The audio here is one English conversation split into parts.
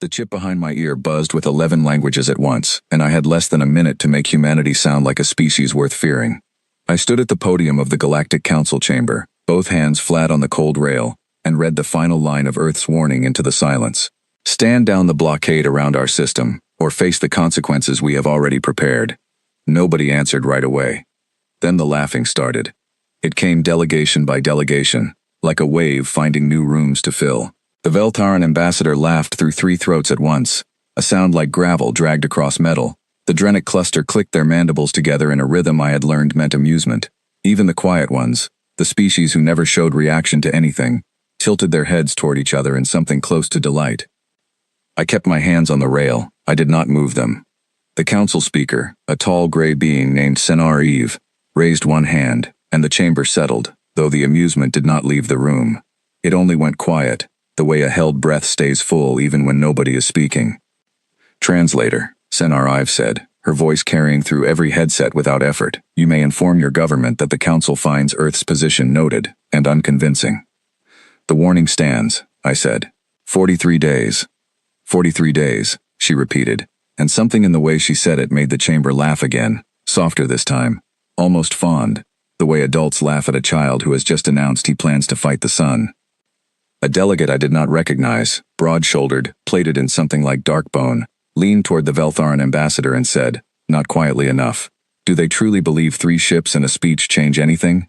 The chip behind my ear buzzed with 11 languages at once, and I had less than a minute to make humanity sound like a species worth fearing. I stood at the podium of the Galactic Council chamber, both hands flat on the cold rail, and read the final line of Earth's warning into the silence. Stand down the blockade around our system, or face the consequences we have already prepared. Nobody answered right away. Then the laughing started. It came delegation by delegation, like a wave finding new rooms to fill. The Veltaran ambassador laughed through 3 throats at once, a sound like gravel dragged across metal. The Drenic cluster clicked their mandibles together in a rhythm I had learned meant amusement. Even the quiet ones, the species who never showed reaction to anything, tilted their heads toward each other in something close to delight. I kept my hands on the rail. I did not move them. The council speaker, a tall gray being named Senar Eve, raised one hand, and the chamber settled, though the amusement did not leave the room. It only went quiet, the way a held breath stays full even when nobody is speaking. Translator, Senar Eve said, her voice carrying through every headset without effort. You may inform your government that the council finds Earth's position noted and unconvincing. The warning stands, I said. 43 days. 43 days, she repeated, and something in the way she said it made the chamber laugh again, softer this time, almost fond, the way adults laugh at a child who has just announced he plans to fight the sun. A delegate I did not recognize, broad-shouldered, plated in something like dark bone, leaned toward the Veltharan ambassador and said, not quietly enough, do they truly believe 3 ships and a speech change anything?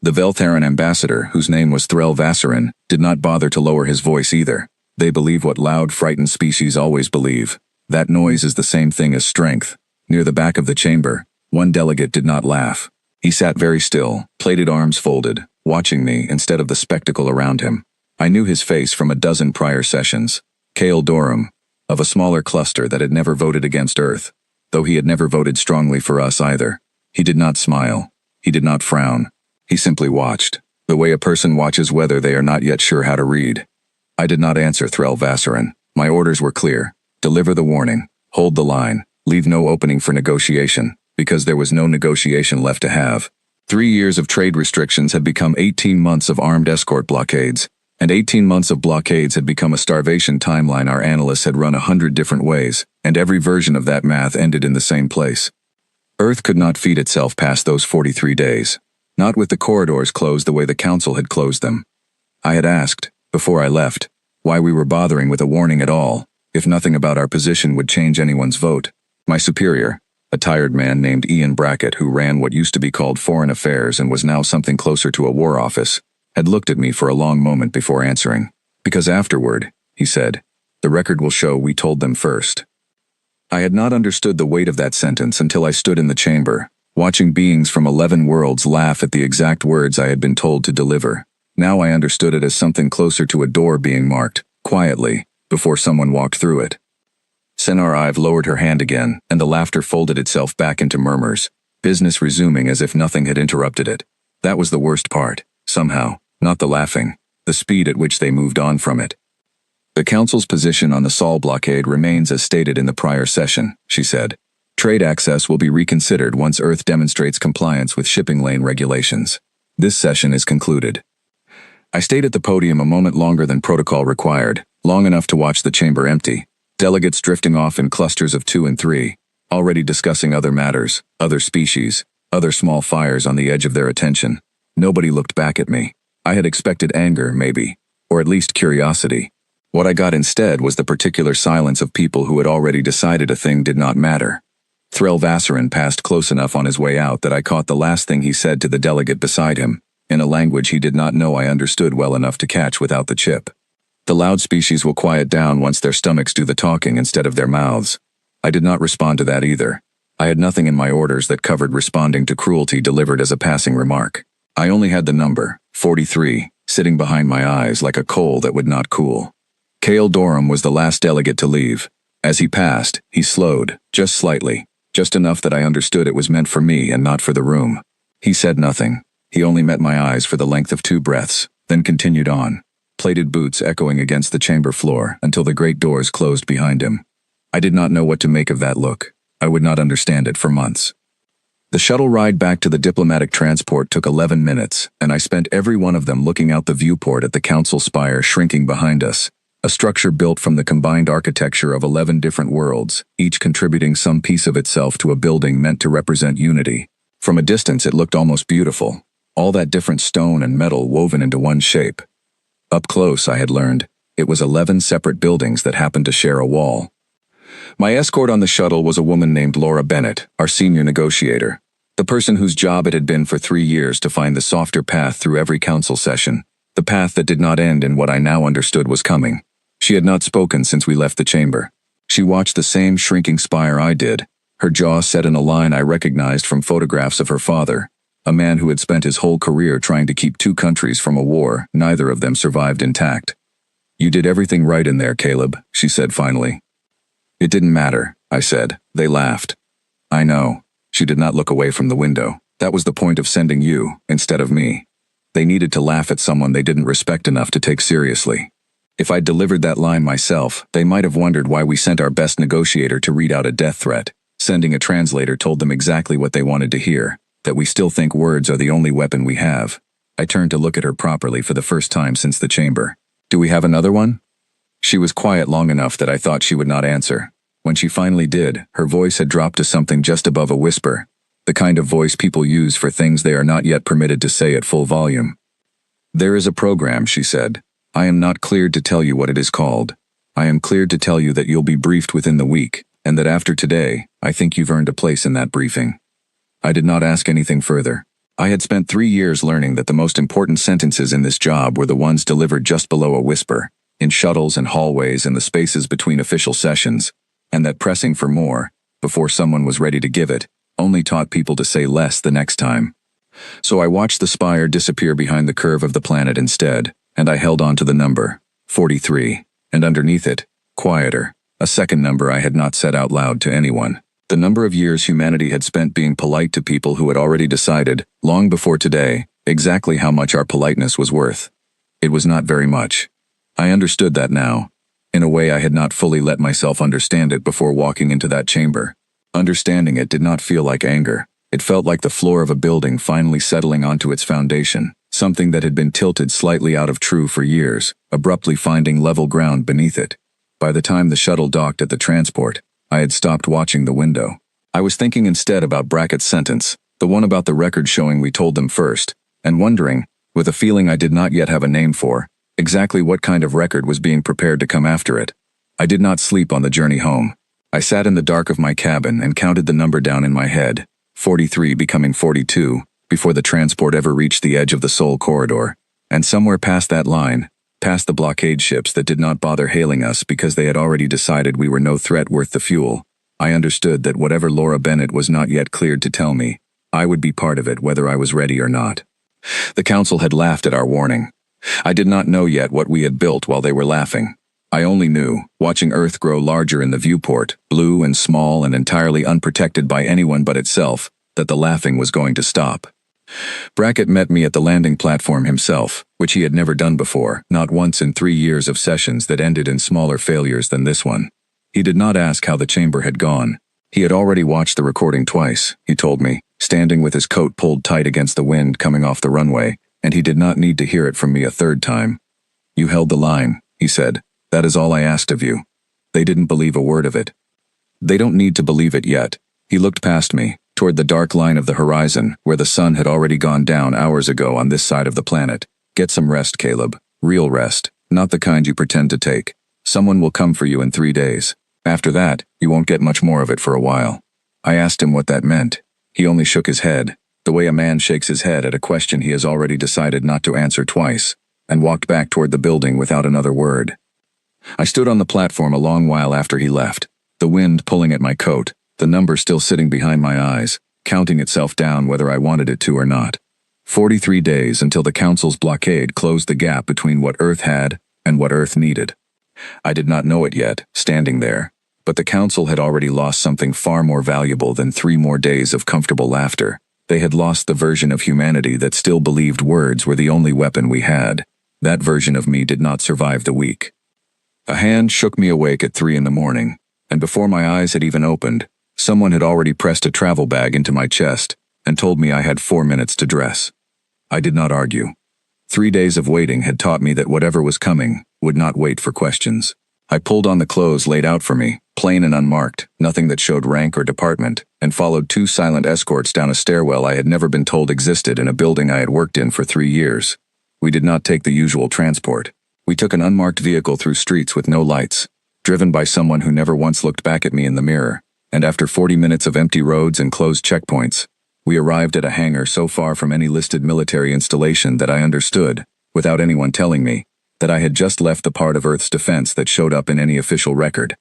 The Veltharan ambassador, whose name was Threl Vassarin, did not bother to lower his voice either. They believe what loud, frightened species always believe. That noise is the same thing as strength. Near the back of the chamber, one delegate did not laugh. He sat very still, plated arms folded, watching me instead of the spectacle around him. I knew his face from a dozen prior sessions. Kale Dorum, of a smaller cluster that had never voted against Earth, though he had never voted strongly for us either. He did not smile. He did not frown. He simply watched, the way a person watches whether they are not yet sure how to read. I did not answer Threl Vassarin. My orders were clear. Deliver the warning. Hold the line. Leave no opening for negotiation, because there was no negotiation left to have. 3 years of trade restrictions had become 18 months of armed escort blockades, and 18 months of blockades had become a starvation timeline our analysts had run 100 different ways, and every version of that math ended in the same place. Earth could not feed itself past those 43 days. Not with the corridors closed the way the council had closed them. I had asked, before I left, why we were bothering with a warning at all, if nothing about our position would change anyone's vote. My superior, a tired man named Ian Brackett who ran what used to be called Foreign Affairs and was now something closer to a war office, had looked at me for a long moment before answering. Because afterward, he said, the record will show we told them first. I had not understood the weight of that sentence until I stood in the chamber, watching beings from 11 worlds laugh at the exact words I had been told to deliver. Now I understood it as something closer to a door being marked, quietly, before someone walked through it. Senar Eve lowered her hand again, and the laughter folded itself back into murmurs, business resuming as if nothing had interrupted it. That was the worst part, somehow, not the laughing, the speed at which they moved on from it. The Council's position on the Sol blockade remains as stated in the prior session, she said. Trade access will be reconsidered once Earth demonstrates compliance with shipping lane regulations. This session is concluded. I stayed at the podium a moment longer than protocol required, long enough to watch the chamber empty, delegates drifting off in clusters of 2 and 3, already discussing other matters, other species, other small fires on the edge of their attention. Nobody looked back at me. I had expected anger, maybe, or at least curiosity. What I got instead was the particular silence of people who had already decided a thing did not matter. Threl Vassarin passed close enough on his way out that I caught the last thing he said to the delegate beside him, in a language he did not know I understood well enough to catch without the chip. The loud species will quiet down once their stomachs do the talking instead of their mouths. I did not respond to that either. I had nothing in my orders that covered responding to cruelty delivered as a passing remark. I only had the number, 43, sitting behind my eyes like a coal that would not cool. Kale Dorum was the last delegate to leave. As he passed, he slowed, just slightly, just enough that I understood it was meant for me and not for the room. He said nothing. He only met my eyes for the length of 2 breaths, then continued on, plated boots echoing against the chamber floor until the great doors closed behind him. I did not know what to make of that look. I would not understand it for months. The shuttle ride back to the diplomatic transport took 11 minutes, and I spent every one of them looking out the viewport at the council spire shrinking behind us, A structure built from the combined architecture of 11 different worlds, each contributing some piece of itself to a building meant to represent unity. From a distance it looked almost beautiful, all that different stone and metal woven into one shape. Up close, I had learned, it was 11 separate buildings that happened to share a wall. My escort on the shuttle was a woman named Laura Bennett, our senior negotiator, the person whose job it had been for 3 years to find the softer path through every council session, the path that did not end in what I now understood was coming. She had not spoken since we left the chamber. She watched the same shrinking spire I did, her jaw set in a line I recognized from photographs of her father, a man who had spent his whole career trying to keep 2 countries from a war neither of them survived intact. "You did everything right in there, Caleb," she said finally. "It didn't matter," I said. They laughed. "I know." She did not look away from the window. "That was the point of sending you, instead of me. They needed to laugh at someone they didn't respect enough to take seriously. If I'd delivered that line myself, they might have wondered why we sent our best negotiator to read out a death threat. Sending a translator told them exactly what they wanted to hear, that we still think words are the only weapon we have." I turned to look at her properly for the first time since the chamber. "Do we have another one?" She was quiet long enough that I thought she would not answer. When she finally did, her voice had dropped to something just above a whisper, the kind of voice people use for things they are not yet permitted to say at full volume. "There is a program," she said. "I am not cleared to tell you what it is called. I am cleared to tell you that you'll be briefed within the week, and that after today, I think you've earned a place in that briefing." I did not ask anything further. I had spent 3 years learning that the most important sentences in this job were the ones delivered just below a whisper, in shuttles and hallways and the spaces between official sessions, and that pressing for more, before someone was ready to give it, only taught people to say less the next time. So I watched the spire disappear behind the curve of the planet instead, and I held on to the number, 43, and underneath it, quieter, a second number I had not said out loud to anyone. The number of years humanity had spent being polite to people who had already decided, long before today, exactly how much our politeness was worth. It was not very much. I understood that now. In a way I had not fully let myself understand it before walking into that chamber. Understanding it did not feel like anger. It felt like the floor of a building finally settling onto its foundation, something that had been tilted slightly out of true for years, abruptly finding level ground beneath it. By the time the shuttle docked at the transport, I had stopped watching the window. I was thinking instead about Brackett's sentence, the one about the record showing we told them first, and wondering, with a feeling I did not yet have a name for, exactly what kind of record was being prepared to come after it. I did not sleep on the journey home. I sat in the dark of my cabin and counted the number down in my head, 43 becoming 42, before the transport ever reached the edge of the Soul Corridor, and somewhere past that line, past the blockade ships that did not bother hailing us because they had already decided we were no threat worth the fuel, I understood that whatever Laura Bennett was not yet cleared to tell me, I would be part of it whether I was ready or not. The council had laughed at our warning. I did not know yet what we had built while they were laughing. I only knew, watching Earth grow larger in the viewport, blue and small and entirely unprotected by anyone but itself, that the laughing was going to stop. Brackett met me at the landing platform himself, which he had never done before, not once in 3 years of sessions that ended in smaller failures than this one. He did not ask how the chamber had gone. He had already watched the recording twice, he told me, standing with his coat pulled tight against the wind coming off the runway, and he did not need to hear it from me a third time. "You held the line," he said. "That is all I asked of you." They didn't believe a word of it. "They don't need to believe it yet." He looked past me, toward the dark line of the horizon, where the sun had already gone down hours ago on this side of the planet. "Get some rest, Caleb. Real rest, not the kind you pretend to take. Someone will come for you in 3 days. After that, you won't get much more of it for a while." I asked him what that meant. He only shook his head, the way a man shakes his head at a question he has already decided not to answer twice, and walked back toward the building without another word. I stood on the platform a long while after he left, the wind pulling at my coat, the number still sitting behind my eyes, counting itself down whether I wanted it to or not. 43 days until the Council's blockade closed the gap between what Earth had and what Earth needed. I did not know it yet, standing there, but the Council had already lost something far more valuable than 3 more days of comfortable laughter. They had lost the version of humanity that still believed words were the only weapon we had. That version of me did not survive the week. A hand shook me awake at 3 in the morning, and before my eyes had even opened, someone had already pressed a travel bag into my chest and told me I had 4 minutes to dress. I did not argue. 3 days of waiting had taught me that whatever was coming would not wait for questions. I pulled on the clothes laid out for me, plain and unmarked, nothing that showed rank or department, and followed 2 silent escorts down a stairwell I had never been told existed in a building I had worked in for 3 years. We did not take the usual transport. We took an unmarked vehicle through streets with no lights, driven by someone who never once looked back at me in the mirror, and after 40 minutes of empty roads and closed checkpoints, we arrived at a hangar so far from any listed military installation that I understood, without anyone telling me, that I had just left the part of Earth's defense that showed up in any official record.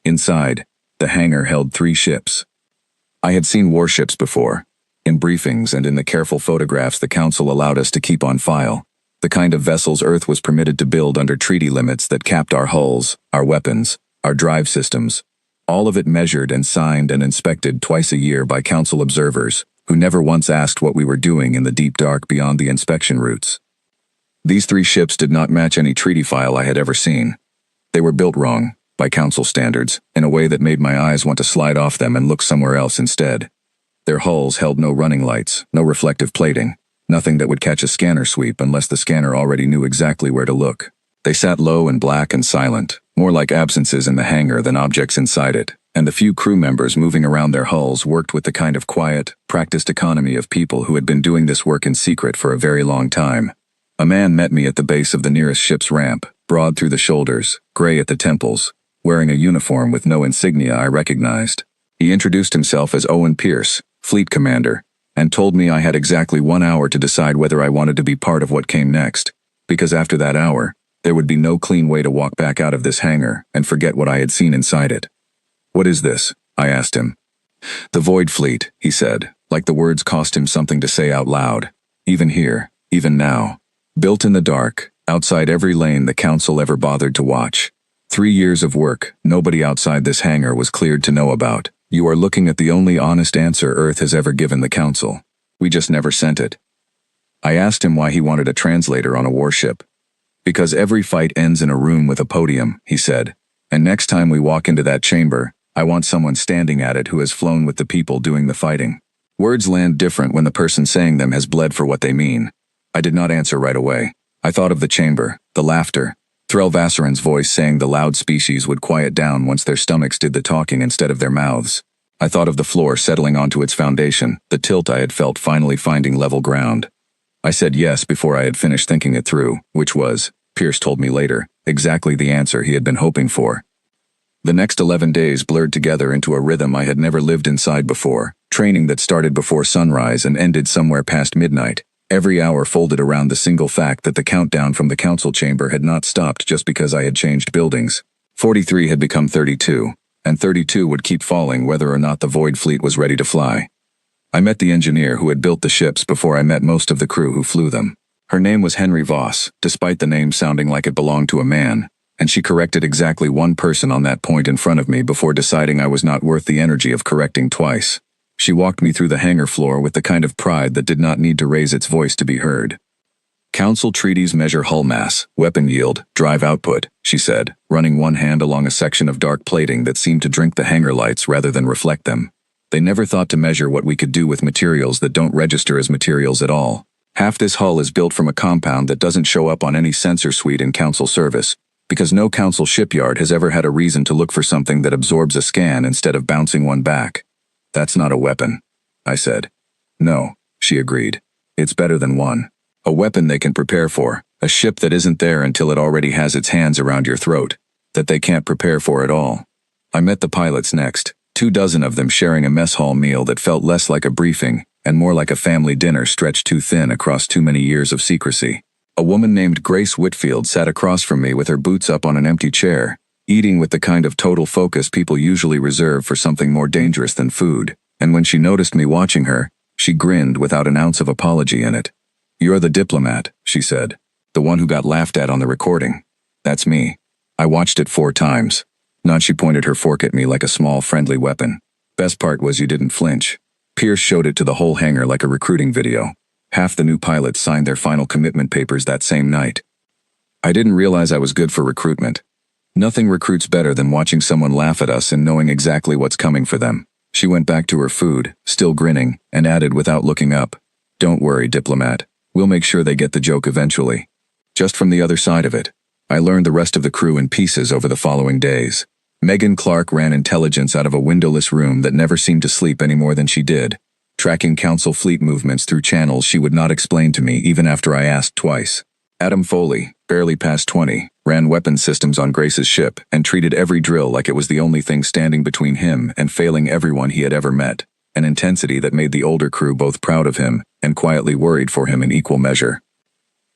Inside, the hangar held 3 ships. I had seen warships before, in briefings and in the careful photographs the Council allowed us to keep on file, the kind of vessels Earth was permitted to build under treaty limits that capped our hulls, our weapons, our drive systems, all of it measured and signed and inspected twice a year by Council observers, who never once asked what we were doing in the deep dark beyond the inspection routes. These 3 ships did not match any treaty file I had ever seen. They were built wrong, by Council standards, in a way that made my eyes want to slide off them and look somewhere else instead. Their hulls held no running lights, no reflective plating, nothing that would catch a scanner sweep unless the scanner already knew exactly where to look. They sat low and black and silent, more like absences in the hangar than objects inside it, and the few crew members moving around their hulls worked with the kind of quiet, practiced economy of people who had been doing this work in secret for a very long time. A man met me at the base of the nearest ship's ramp, broad through the shoulders, gray at the temples, wearing a uniform with no insignia I recognized. He introduced himself as Owen Pierce, Fleet Commander, and told me I had exactly 1 hour to decide whether I wanted to be part of what came next, because after that hour, there would be no clean way to walk back out of this hangar and forget what I had seen inside it. "What is this?" I asked him. "The Void Fleet," he said, like the words cost him something to say out loud. "Even here, even now. Built in the dark, outside every lane the Council ever bothered to watch. 3 years of work nobody outside this hangar was cleared to know about. You are looking at the only honest answer Earth has ever given the Council. We just never sent it." I asked him why he wanted a translator on a warship. "Because every fight ends in a room with a podium," he said, "and next time we walk into that chamber, I want someone standing at it who has flown with the people doing the fighting." Words land different when the person saying them has bled for what they mean. I did not answer right away. I thought of the chamber, the laughter, Threll Vassarin's voice saying the loud species would quiet down once their stomachs did the talking instead of their mouths. I thought of the floor settling onto its foundation, the tilt I had felt finally finding level ground. I said yes before I had finished thinking it through, which was, Pierce told me later, exactly the answer he had been hoping for. The next 11 days blurred together into a rhythm I had never lived inside before, training that started before sunrise and ended somewhere past midnight. Every hour folded around the single fact that the countdown from the Council chamber had not stopped just because I had changed buildings. 43 had become 32, and 32 would keep falling whether or not the Void Fleet was ready to fly. I met the engineer who had built the ships before I met most of the crew who flew them. Her name was Henry Voss, despite the name sounding like it belonged to a man, and she corrected exactly one person on that point in front of me before deciding I was not worth the energy of correcting twice. She walked me through the hangar floor with the kind of pride that did not need to raise its voice to be heard. "Council treaties measure hull mass, weapon yield, drive output," she said, running one hand along a section of dark plating that seemed to drink the hangar lights rather than reflect them. "They never thought to measure what we could do with materials that don't register as materials at all. Half this hull is built from a compound that doesn't show up on any sensor suite in Council service, because no Council shipyard has ever had a reason to look for something that absorbs a scan instead of bouncing one back." "That's not a weapon," I said. "No," she agreed. "It's better than one. A weapon they can prepare for, a ship that isn't there until it already has its hands around your throat, that they can't prepare for at all." I met the pilots next, 24 of them sharing a mess hall meal that felt less like a briefing and more like a family dinner stretched too thin across too many years of secrecy. A woman named Grace Whitfield sat across from me with her boots up on an empty chair, eating with the kind of total focus people usually reserve for something more dangerous than food, and when she noticed me watching her, she grinned without an ounce of apology in it. "You're the diplomat," she said. "The one who got laughed at on the recording. That's me. I watched it 4 times. Not." She pointed her fork at me like a small friendly weapon. "Best part was you didn't flinch. Pierce showed it to the whole hangar like a recruiting video. Half the new pilots signed their final commitment papers that same night. I didn't realize I was good for recruitment. Nothing recruits better than watching someone laugh at us and knowing exactly what's coming for them." She went back to her food, still grinning, and added without looking up, "Don't worry, diplomat. We'll make sure they get the joke eventually. Just from the other side of it. I learned the rest of the crew in pieces over the following days. Megan Clark ran intelligence out of a windowless room that never seemed to sleep any more than she did, tracking Council fleet movements through channels she would not explain to me even after I asked twice. Adam Foley, barely past 20, ran weapons systems on Grace's ship and treated every drill like it was the only thing standing between him and failing everyone he had ever met, an intensity that made the older crew both proud of him and quietly worried for him in equal measure.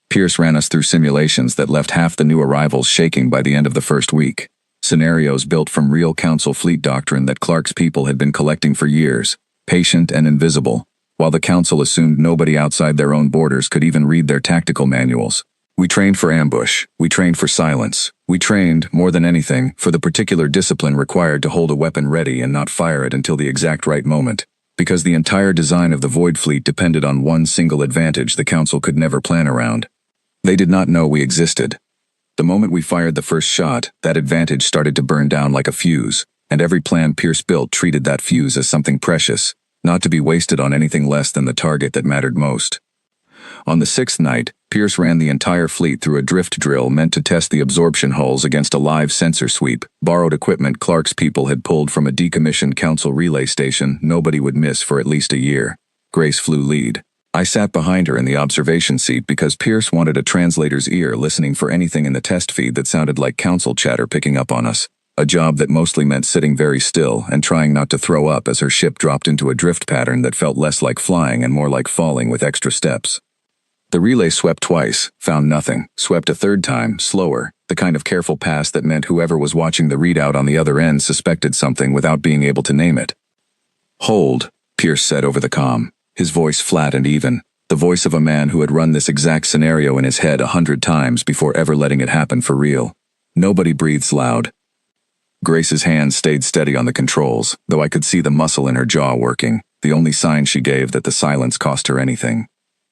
Pierce ran us through simulations that left half the new arrivals shaking by the end of the first week. Scenarios built from real Council fleet doctrine that Clark's people had been collecting for years, patient and invisible, while the Council assumed nobody outside their own borders could even read their tactical manuals. We trained for ambush, we trained for silence, we trained, more than anything, for the particular discipline required to hold a weapon ready and not fire it until the exact right moment, because the entire design of the Void Fleet depended on one single advantage the Council could never plan around. They did not know we existed. The moment we fired the first shot, that advantage started to burn down like a fuse, and every plan Pierce built treated that fuse as something precious, not to be wasted on anything less than the target that mattered most. On the sixth night, Pierce ran the entire fleet through a drift drill meant to test the absorption hulls against a live sensor sweep, borrowed equipment Clark's people had pulled from a decommissioned Council relay station nobody would miss for at least a year. Grace flew lead. I sat behind her in the observation seat because Pierce wanted a translator's ear listening for anything in the test feed that sounded like Council chatter picking up on us, a job that mostly meant sitting very still and trying not to throw up as her ship dropped into a drift pattern that felt less like flying and more like falling with extra steps. The relay swept twice, found nothing, swept a third time, slower, the kind of careful pass that meant whoever was watching the readout on the other end suspected something without being able to name it. "Hold," Pierce said over the comm, his voice flat and even, the voice of a man who had run this exact scenario in his head 100 times before ever letting it happen for real. Nobody breathes loud. Grace's hands stayed steady on the controls, though I could see the muscle in her jaw working, the only sign she gave that the silence cost her anything.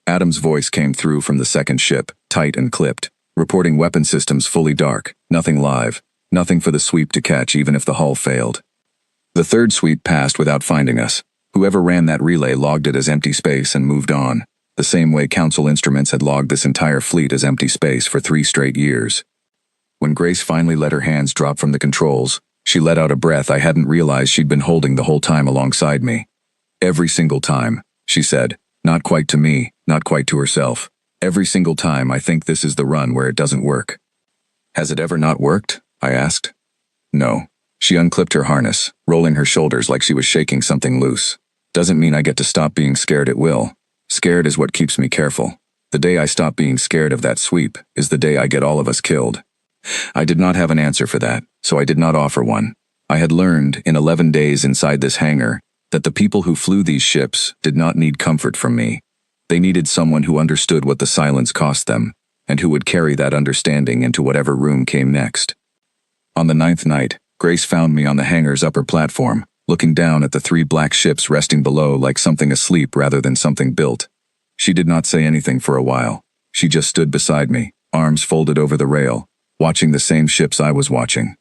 Adam's voice came through from the second ship, tight and clipped, reporting weapon systems fully dark, nothing live, nothing for the sweep to catch even if the hull failed. The third sweep passed without finding us. Whoever ran that relay logged it as empty space and moved on, the same way Council instruments had logged this entire fleet as empty space for 3 straight years. When Grace finally let her hands drop from the controls, she let out a breath I hadn't realized she'd been holding the whole time alongside me. "Every single time," she said, not quite to me, not quite to herself. "Every single time I think this is the run where it doesn't work." "Has it ever not worked?" I asked. "No." She unclipped her harness, rolling her shoulders like she was shaking something loose. "Doesn't mean I get to stop being scared at will. Scared is what keeps me careful. The day I stop being scared of that sweep is the day I get all of us killed." I did not have an answer for that, so I did not offer one. I had learned, in 11 days inside this hangar, that the people who flew these ships did not need comfort from me. They needed someone who understood what the silence cost them, and who would carry that understanding into whatever room came next. On the 9th night, Grace found me on the hangar's upper platform, looking down at the 3 black ships resting below like something asleep rather than something built. She did not say anything for a while. She just stood beside me, arms folded over the rail, watching the same ships I was watching.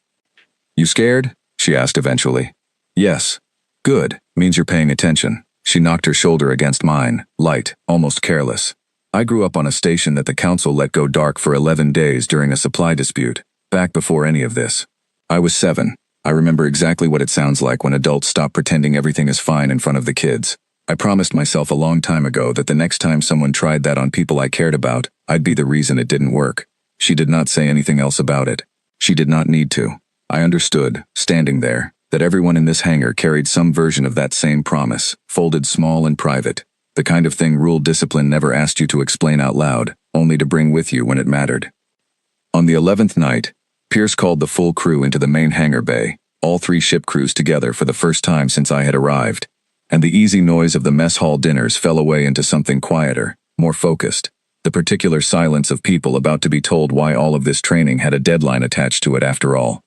"You scared?" she asked eventually. "Yes." "Good, means you're paying attention." She knocked her shoulder against mine, light, almost careless. "I grew up on a station that the Council let go dark for 11 days during a supply dispute, back before any of this. I was 7. I remember exactly what it sounds like when adults stop pretending everything is fine in front of the kids. I promised myself a long time ago that the next time someone tried that on people I cared about, I'd be the reason it didn't work." She did not say anything else about it. She did not need to. I understood, standing there, that everyone in this hangar carried some version of that same promise, folded small and private, the kind of thing rule discipline never asked you to explain out loud, only to bring with you when it mattered. On the 11th night, Pierce called the full crew into the main hangar bay, all 3 ship crews together for the first time since I had arrived, and the easy noise of the mess hall dinners fell away into something quieter, more focused, the particular silence of people about to be told why all of this training had a deadline attached to it after all.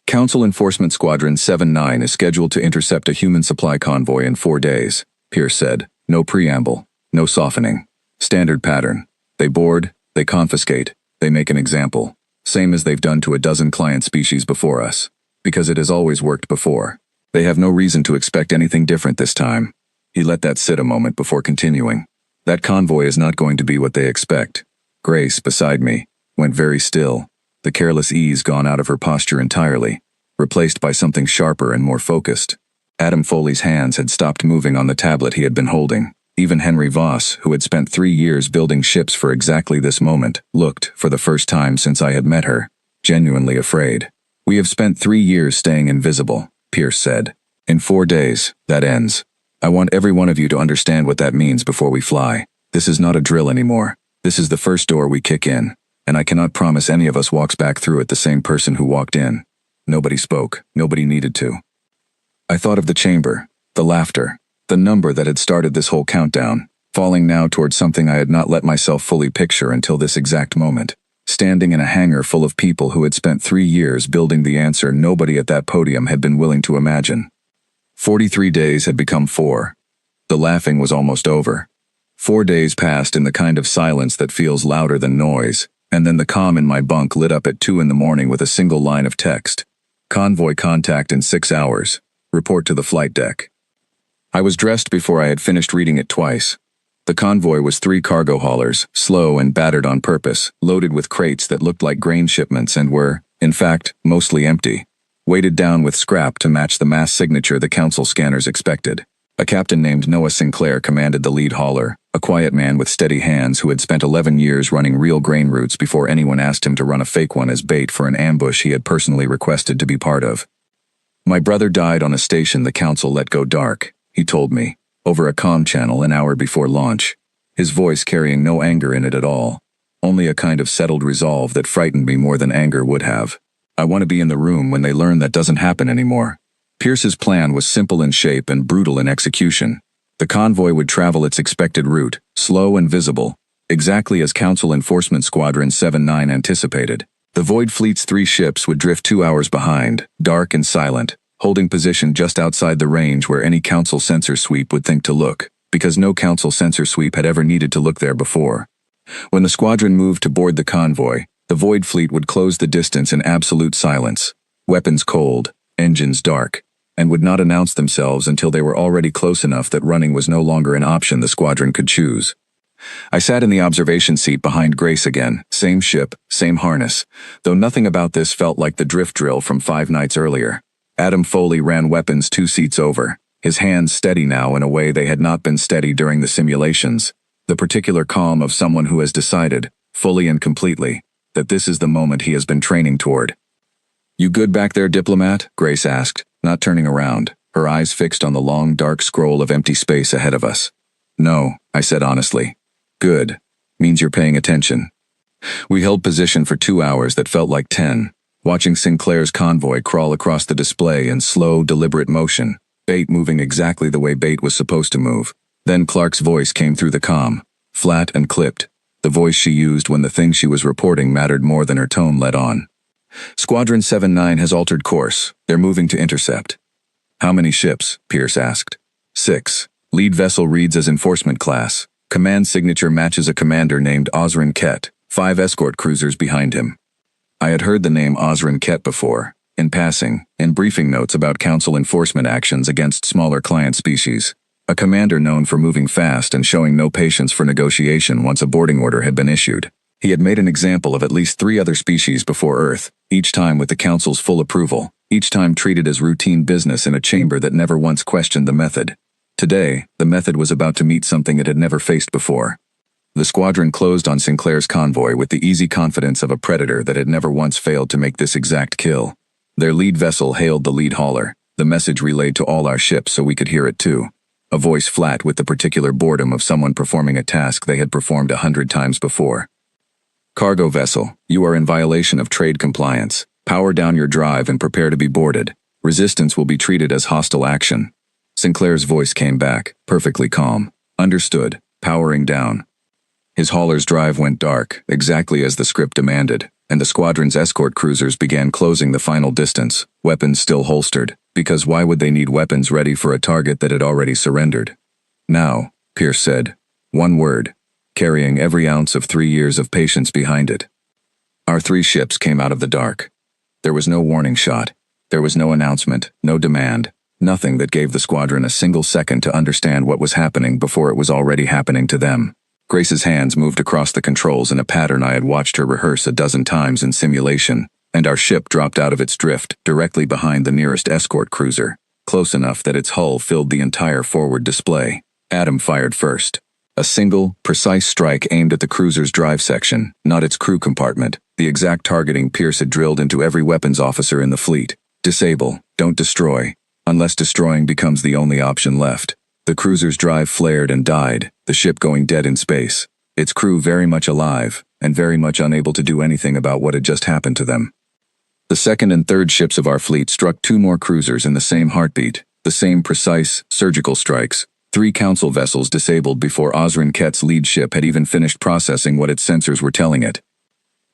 "Council Enforcement Squadron 7-9 is scheduled to intercept a human supply convoy in 4 days, Pierce said. No preamble, no softening. Standard pattern. They board, they confiscate, they make an example. Same as they've done to a dozen client species before us. Because it has always worked before. They have no reason to expect anything different this time." He let that sit a moment before continuing. "That convoy is not going to be what they expect." Grace, beside me, went very still. the careless ease gone out of her posture entirely, replaced by something sharper and more focused. Adam Foley's hands had stopped moving on the tablet he had been holding. Even Henry Voss, who had spent 3 years building ships for exactly this moment, looked, for the first time since I had met her, genuinely afraid. "We have spent 3 years staying invisible," Pierce said. "In 4 days, that ends. I want every one of you to understand what that means before we fly. This is not a drill anymore. This is the first door we kick in, and I cannot promise any of us walks back through it the same person who walked in." Nobody spoke. Nobody needed to. I thought of the chamber, the laughter, the number that had started this whole countdown, falling now towards something I had not let myself fully picture until this exact moment. Standing in a hangar full of people who had spent 3 years building the answer nobody at that podium had been willing to imagine. 43 days had become 4. The laughing was almost over. 4 days passed in the kind of silence that feels louder than noise, and then the comm in my bunk lit up at 2 in the morning with a single line of text. "Convoy contact in 6 hours. Report to the flight deck." I was dressed before I had finished reading it twice. The convoy was 3 cargo haulers, slow and battered on purpose, loaded with crates that looked like grain shipments and were, in fact, mostly empty. Weighted down with scrap to match the mass signature the council scanners expected. A captain named Noah Sinclair commanded the lead hauler, a quiet man with steady hands who had spent 11 years running real grain routes before anyone asked him to run a fake one as bait for an ambush he had personally requested to be part of. "My brother died on a station the council let go dark," he told me, over a comm channel an hour before launch, his voice carrying no anger in it at all, only a kind of settled resolve that frightened me more than anger would have. I want to be in the room when they learn that doesn't happen anymore. Pierce's plan was simple in shape and brutal in execution. The convoy would travel its expected route, slow and visible, exactly as Council Enforcement Squadron 79 anticipated. The Void Fleet's 3 ships would drift 2 hours behind, dark and silent, holding position just outside the range where any Council sensor sweep would think to look, because no Council sensor sweep had ever needed to look there before. When the squadron moved to board the convoy, the Void Fleet would close the distance in absolute silence, weapons cold, engines dark, and would not announce themselves until they were already close enough that running was no longer an option the squadron could choose. I sat in the observation seat behind Grace again, same ship, same harness, though nothing about this felt like the drift drill from 5 nights earlier. Adam Foley ran weapons 2 seats over, his hands steady now in a way they had not been steady during the simulations, the particular calm of someone who has decided, fully and completely, that this is the moment he has been training toward. "You good back there, diplomat?" Grace asked, not turning around, her eyes fixed on the long dark scroll of empty space ahead of us. "No," I said honestly. "Good. Means you're paying attention." We held position for 2 hours that felt like 10. Watching Sinclair's convoy crawl across the display in slow, deliberate motion, bait moving exactly the way bait was supposed to move. Then Clark's voice came through the comm, flat and clipped, the voice she used when the thing she was reporting mattered more than her tone let on. "Squadron 79 has altered course. They're moving to intercept." "How many ships?" Pierce asked. 6. Lead vessel reads as enforcement class. Command signature matches a commander named Osrin Kett, 5 escort cruisers behind him. I had heard the name Osrin Kett before, in passing, in briefing notes about council enforcement actions against smaller client species. A commander known for moving fast and showing no patience for negotiation once a boarding order had been issued. He had made an example of at least 3 other species before Earth, each time with the council's full approval, each time treated as routine business in a chamber that never once questioned the method. Today, the method was about to meet something it had never faced before. The squadron closed on Sinclair's convoy with the easy confidence of a predator that had never once failed to make this exact kill. Their lead vessel hailed the lead hauler, the message relayed to all our ships so we could hear it too. A voice flat with the particular boredom of someone performing a task they had performed 100 times before. "Cargo vessel, you are in violation of trade compliance. Power down your drive and prepare to be boarded. Resistance will be treated as hostile action." Sinclair's voice came back, perfectly calm. "Understood. Powering down." His hauler's drive went dark, exactly as the script demanded, and the squadron's escort cruisers began closing the final distance, weapons still holstered, because why would they need weapons ready for a target that had already surrendered? "Now," Pierce said. One word, carrying every ounce of 3 years of patience behind it. Our 3 ships came out of the dark. There was no warning shot. There was no announcement, no demand, nothing that gave the squadron a single second to understand what was happening before it was already happening to them. Grace's hands moved across the controls in a pattern I had watched her rehearse a dozen times in simulation, and our ship dropped out of its drift directly behind the nearest escort cruiser, close enough that its hull filled the entire forward display. Adam fired first. A single, precise strike aimed at the cruiser's drive section, not its crew compartment, the exact targeting Pierce had drilled into every weapons officer in the fleet. Disable, don't destroy, unless destroying becomes the only option left. The cruiser's drive flared and died, the ship going dead in space, its crew very much alive, and very much unable to do anything about what had just happened to them. The second and third ships of our fleet struck 2 more cruisers in the same heartbeat, the same precise, surgical strikes. 3 council vessels disabled before Osrin Kett's lead ship had even finished processing what its sensors were telling it.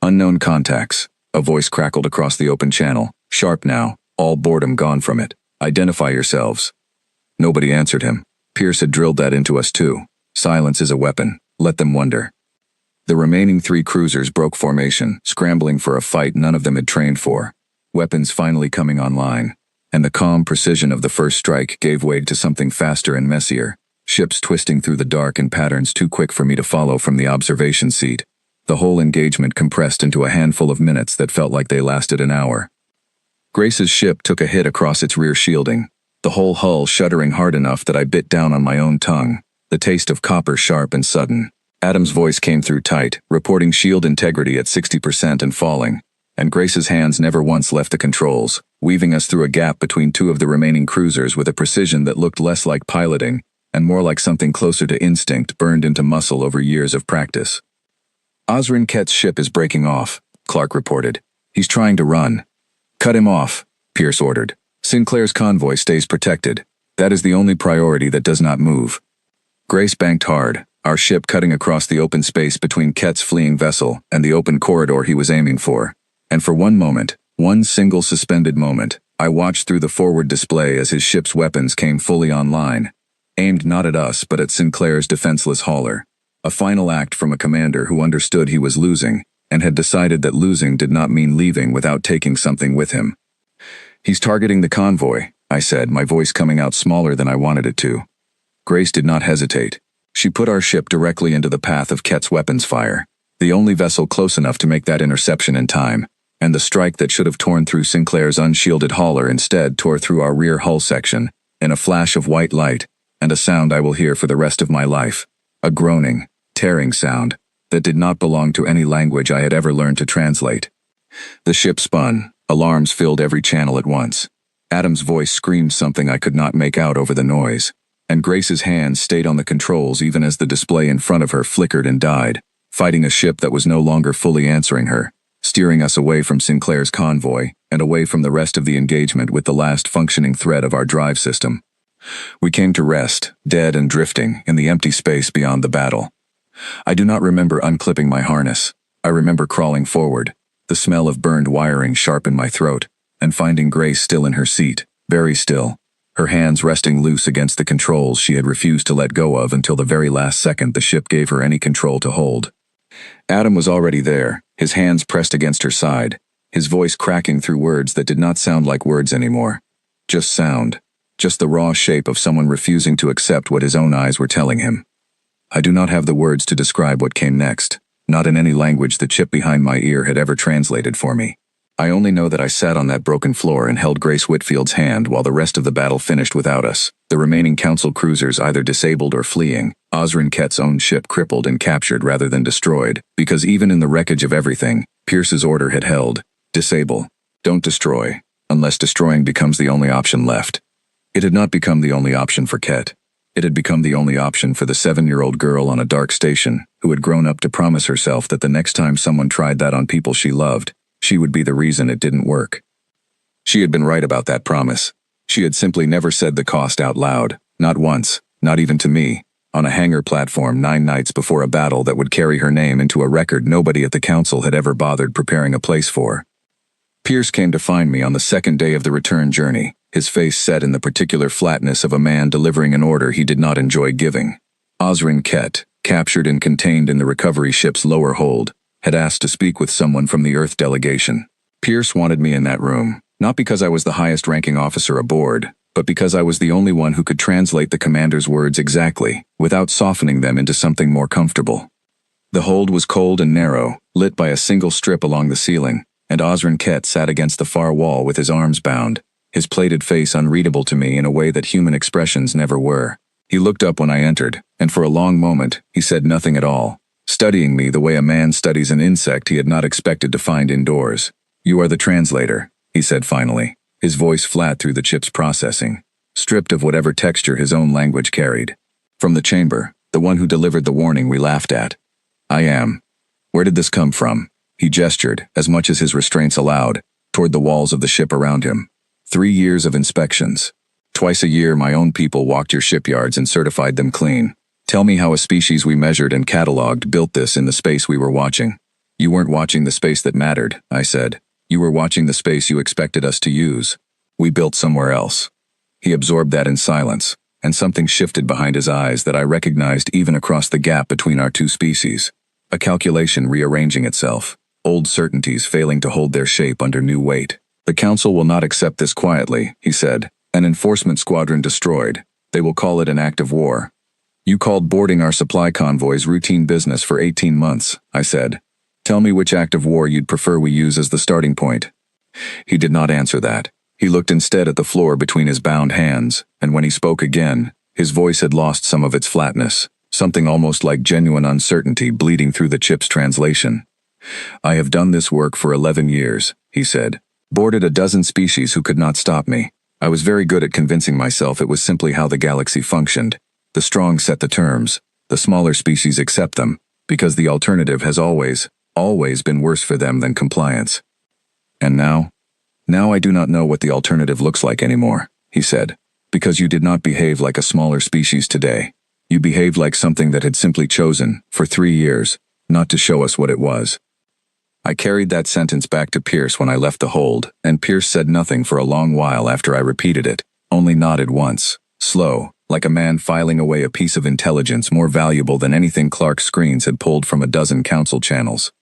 Unknown contacts. A voice crackled across the open channel, sharp now, all boredom gone from it. Identify yourselves. Nobody answered him. Pierce had drilled that into us too. Silence is a weapon. Let them wonder. The remaining 3 cruisers broke formation, scrambling for a fight none of them had trained for. Weapons finally coming online. And the calm precision of the first strike gave way to something faster and messier, ships twisting through the dark in patterns too quick for me to follow from the observation seat. The whole engagement compressed into a handful of minutes that felt like they lasted an hour. Grace's ship took a hit across its rear shielding, the whole hull shuddering hard enough that I bit down on my own tongue, the taste of copper sharp and sudden. Adam's voice came through tight, reporting shield integrity at 60% and falling, and Grace's hands never once left the controls, weaving us through a gap between 2 of the remaining cruisers with a precision that looked less like piloting and more like something closer to instinct burned into muscle over years of practice. Osrin Kett's ship is breaking off, Clark reported. He's trying to run. Cut him off, Pierce ordered. Sinclair's convoy stays protected. That is the only priority that does not move. Grace banked hard, our ship cutting across the open space between Kett's fleeing vessel and the open corridor he was aiming for. And for one moment, one single suspended moment, I watched through the forward display as his ship's weapons came fully online, aimed not at us but at Sinclair's defenseless hauler. A final act from a commander who understood he was losing, and had decided that losing did not mean leaving without taking something with him. He's targeting the convoy, I said, my voice coming out smaller than I wanted it to. Grace did not hesitate. She put our ship directly into the path of Kett's weapons fire, the only vessel close enough to make that interception in time, and the strike that should have torn through Sinclair's unshielded hauler instead tore through our rear hull section, in a flash of white light, and a sound I will hear for the rest of my life. A groaning, tearing sound that did not belong to any language I had ever learned to translate. The ship spun, alarms filled every channel at once. Adam's voice screamed something I could not make out over the noise, and Grace's hands stayed on the controls even as the display in front of her flickered and died, fighting a ship that was no longer fully answering her, steering us away from Sinclair's convoy and away from the rest of the engagement with the last functioning thread of our drive system. We came to rest, dead and drifting, in the empty space beyond the battle. I do not remember unclipping my harness. I remember crawling forward, the smell of burned wiring sharp in my throat, and finding Grace still in her seat, very still, her hands resting loose against the controls she had refused to let go of until the very last second the ship gave her any control to hold. Adam was already there, his hands pressed against her side, his voice cracking through words that did not sound like words anymore. Just sound, just the raw shape of someone refusing to accept what his own eyes were telling him. I do not have the words to describe what came next, not in any language the chip behind my ear had ever translated for me. I only know that I sat on that broken floor and held Grace Whitfield's hand while the rest of the battle finished without us, the remaining council cruisers either disabled or fleeing, Osrin Kett's own ship crippled and captured rather than destroyed, because even in the wreckage of everything, Pierce's order had held, disable, don't destroy, unless destroying becomes the only option left. It had not become the only option for Kett. It had become the only option for the 7-year-old girl on a dark station who had grown up to promise herself that the next time someone tried that on people she loved, she would be the reason it didn't work. She had been right about that promise. She had simply never said the cost out loud, not once, not even to me, on a hangar platform 9 nights before a battle that would carry her name into a record nobody at the council had ever bothered preparing a place for. Pierce came to find me on the second day of the return journey, his face set in the particular flatness of a man delivering an order he did not enjoy giving. Osrin Kett, captured and contained in the recovery ship's lower hold, had asked to speak with someone from the Earth delegation. Pierce wanted me in that room, not because I was the highest-ranking officer aboard, but because I was the only one who could translate the commander's words exactly, without softening them into something more comfortable. The hold was cold and narrow, lit by a single strip along the ceiling, and Osrin Ket sat against the far wall with his arms bound, his plated face unreadable to me in a way that human expressions never were. He looked up when I entered, and for a long moment, he said nothing at all, studying me the way a man studies an insect he had not expected to find indoors. "You are the translator," he said finally, his voice flat through the chip's processing, stripped of whatever texture his own language carried. "From the chamber, the one who delivered the warning we laughed at." "I am. Where did this come from?" He gestured, as much as his restraints allowed, toward the walls of the ship around him. 3 years of inspections. Twice a year my own people walked your shipyards and certified them clean. Tell me how a species we measured and cataloged built this in the space we were watching." "You weren't watching the space that mattered," I said. "You were watching the space you expected us to use. We built somewhere else." He absorbed that in silence, and something shifted behind his eyes that I recognized even across the gap between our two species. A calculation rearranging itself, old certainties failing to hold their shape under new weight. "The Council will not accept this quietly," he said. "An enforcement squadron destroyed. They will call it an act of war." "You called boarding our supply convoys routine business for 18 months, I said. "Tell me which act of war you'd prefer we use as the starting point." He did not answer that. He looked instead at the floor between his bound hands, and when he spoke again, his voice had lost some of its flatness, something almost like genuine uncertainty bleeding through the chip's translation. "I have done this work for 11 years, he said. "Boarded a dozen species who could not stop me. I was very good at convincing myself it was simply how the galaxy functioned. The strong set the terms, the smaller species accept them, because the alternative has always been worse for them than compliance. And now? Now I do not know what the alternative looks like anymore," he said, "because you did not behave like a smaller species today. You behaved like something that had simply chosen, for 3 years, not to show us what it was." I carried that sentence back to Pierce when I left the hold, and Pierce said nothing for a long while after I repeated it, only nodded once, slow, like a man filing away a piece of intelligence more valuable than anything Clark's screens had pulled from a dozen council channels.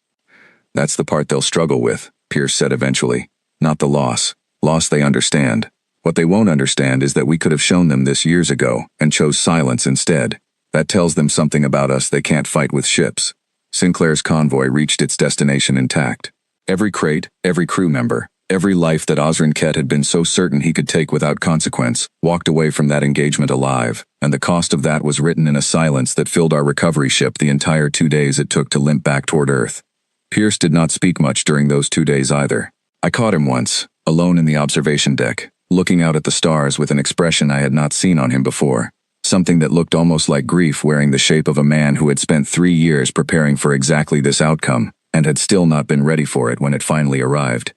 "That's the part they'll struggle with," Pierce said eventually. "Not the loss. Loss they understand. What they won't understand is that we could have shown them this years ago, and chose silence instead. That tells them something about us they can't fight with ships." Sinclair's convoy reached its destination intact. Every crate, every crew member, every life that Osrin Ket had been so certain he could take without consequence, walked away from that engagement alive, and the cost of that was written in a silence that filled our recovery ship the entire 2 days it took to limp back toward Earth. Pierce did not speak much during those 2 days either. I caught him once, alone in the observation deck, looking out at the stars with an expression I had not seen on him before. Something that looked almost like grief wearing the shape of a man who had spent 3 years preparing for exactly this outcome, and had still not been ready for it when it finally arrived.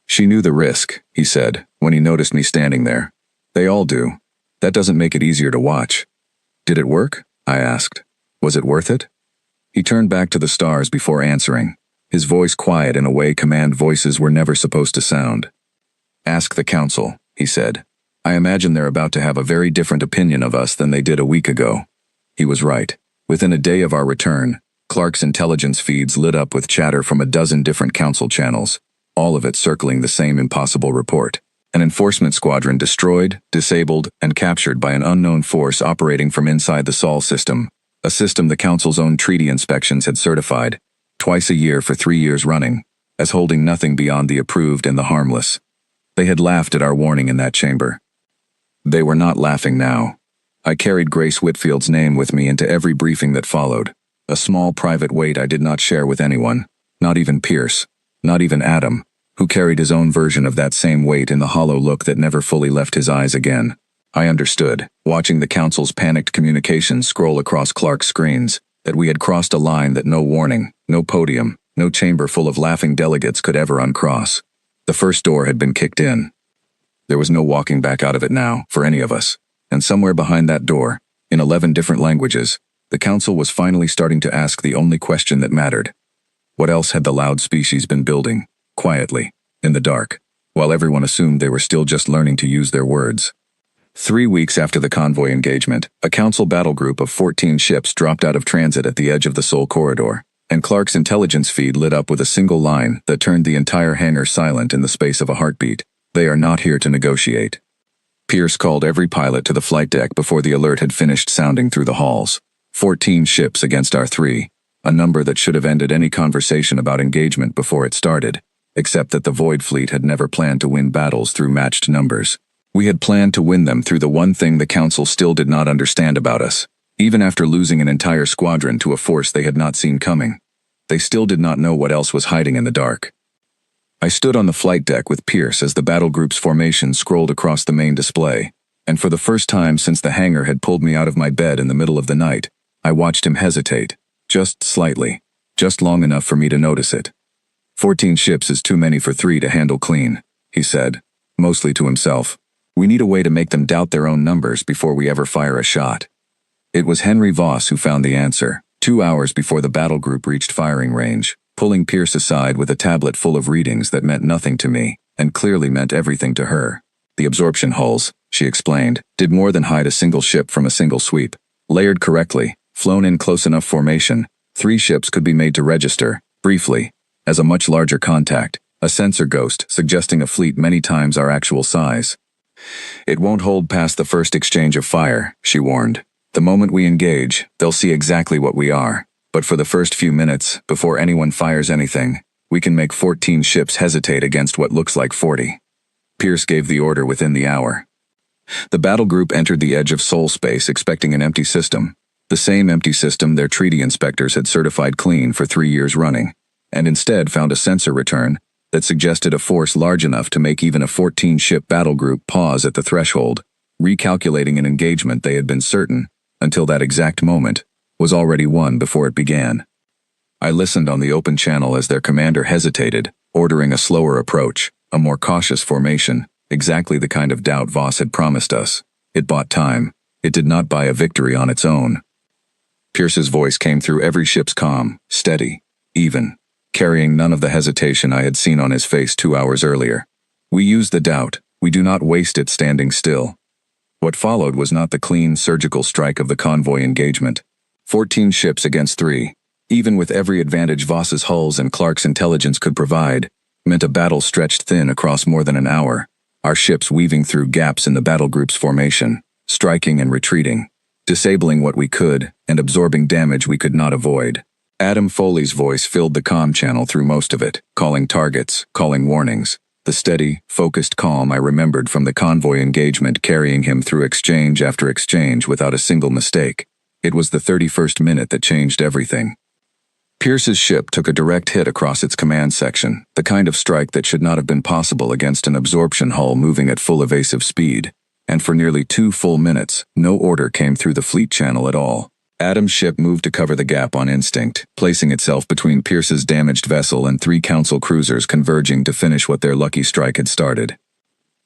"She knew the risk," he said, when he noticed me standing there. "They all do. That doesn't make it easier to watch." "Did it work?" I asked. "Was it worth it?" He turned back to the stars before answering, his voice quiet in a way command voices were never supposed to sound. "Ask the Council," he said. "I imagine they're about to have a very different opinion of us than they did a week ago." He was right. Within a day of our return, Clark's intelligence feeds lit up with chatter from a dozen different council channels, all of it circling the same impossible report. An enforcement squadron destroyed, disabled, and captured by an unknown force operating from inside the Sol system, a system the Council's own treaty inspections had certified, twice a year for 3 years running, as holding nothing beyond the approved and the harmless. They had laughed at our warning in that chamber. They were not laughing now. I carried Grace Whitfield's name with me into every briefing that followed, a small private weight I did not share with anyone, not even Pierce, not even Adam, who carried his own version of that same weight in the hollow look that never fully left his eyes again. I understood, watching the Council's panicked communications scroll across Clark's screens, that we had crossed a line that no warning, no podium, no chamber full of laughing delegates could ever uncross. The first door had been kicked in. There was no walking back out of it now, for any of us, and somewhere behind that door, in 11 different languages, the Council was finally starting to ask the only question that mattered. What else had the loud species been building, quietly, in the dark, while everyone assumed they were still just learning to use their words? 3 weeks after the convoy engagement, a Council battle group of 14 ships dropped out of transit at the edge of the Sol corridor, and Clark's intelligence feed lit up with a single line that turned the entire hangar silent in the space of a heartbeat. "They are not here to negotiate." Pierce called every pilot to the flight deck before the alert had finished sounding through the halls. 14 ships against our 3, a number that should have ended any conversation about engagement before it started, except that the Void Fleet had never planned to win battles through matched numbers. We had planned to win them through the one thing the Council still did not understand about us. Even after losing an entire squadron to a force they had not seen coming, they still did not know what else was hiding in the dark. I stood on the flight deck with Pierce as the battle group's formation scrolled across the main display, and for the first time since the hangar had pulled me out of my bed in the middle of the night, I watched him hesitate, just slightly, just long enough for me to notice it. 14 ships is too many for 3 to handle clean, he said, mostly to himself. We need a way to make them doubt their own numbers before we ever fire a shot. It was Henry Voss who found the answer, 2 hours before the battle group reached firing range, pulling Pierce aside with a tablet full of readings that meant nothing to me, and clearly meant everything to her. The absorption hulls, she explained, did more than hide a single ship from a single sweep. Layered correctly, flown in close enough formation, 3 ships could be made to register, briefly, as a much larger contact, a sensor ghost suggesting a fleet many times our actual size. It won't hold past the first exchange of fire, she warned. The moment we engage, they'll see exactly what we are. But for the first few minutes, before anyone fires anything, we can make 14 ships hesitate against what looks like 40. Pierce gave the order within the hour. The battle group entered the edge of Sol space expecting an empty system, the same empty system their treaty inspectors had certified clean for 3 years running, and instead found a sensor return that suggested a force large enough to make even a 14-ship battle group pause at the threshold, recalculating an engagement they had been certain, until that exact moment, was already won before it began. I listened on the open channel as their commander hesitated, ordering a slower approach, a more cautious formation, exactly the kind of doubt Voss had promised us. It bought time. It did not buy a victory on its own. Pierce's voice came through every ship's comm, steady, even, carrying none of the hesitation I had seen on his face 2 hours earlier. We use the doubt. We do not waste it standing still. What followed was not the clean, surgical strike of the convoy engagement. 14 ships against 3, even with every advantage Voss's hulls and Clark's intelligence could provide, meant a battle stretched thin across more than an hour, our ships weaving through gaps in the battle group's formation, striking and retreating, disabling what we could, and absorbing damage we could not avoid. Adam Foley's voice filled the comm channel through most of it, calling targets, calling warnings, the steady, focused calm I remembered from the convoy engagement carrying him through exchange after exchange without a single mistake. It was the 31st minute that changed everything. Pierce's ship took a direct hit across its command section, the kind of strike that should not have been possible against an absorption hull moving at full evasive speed, and for nearly 2 full minutes, no order came through the fleet channel at all. Adam's ship moved to cover the gap on instinct, placing itself between Pierce's damaged vessel and 3 council cruisers converging to finish what their lucky strike had started.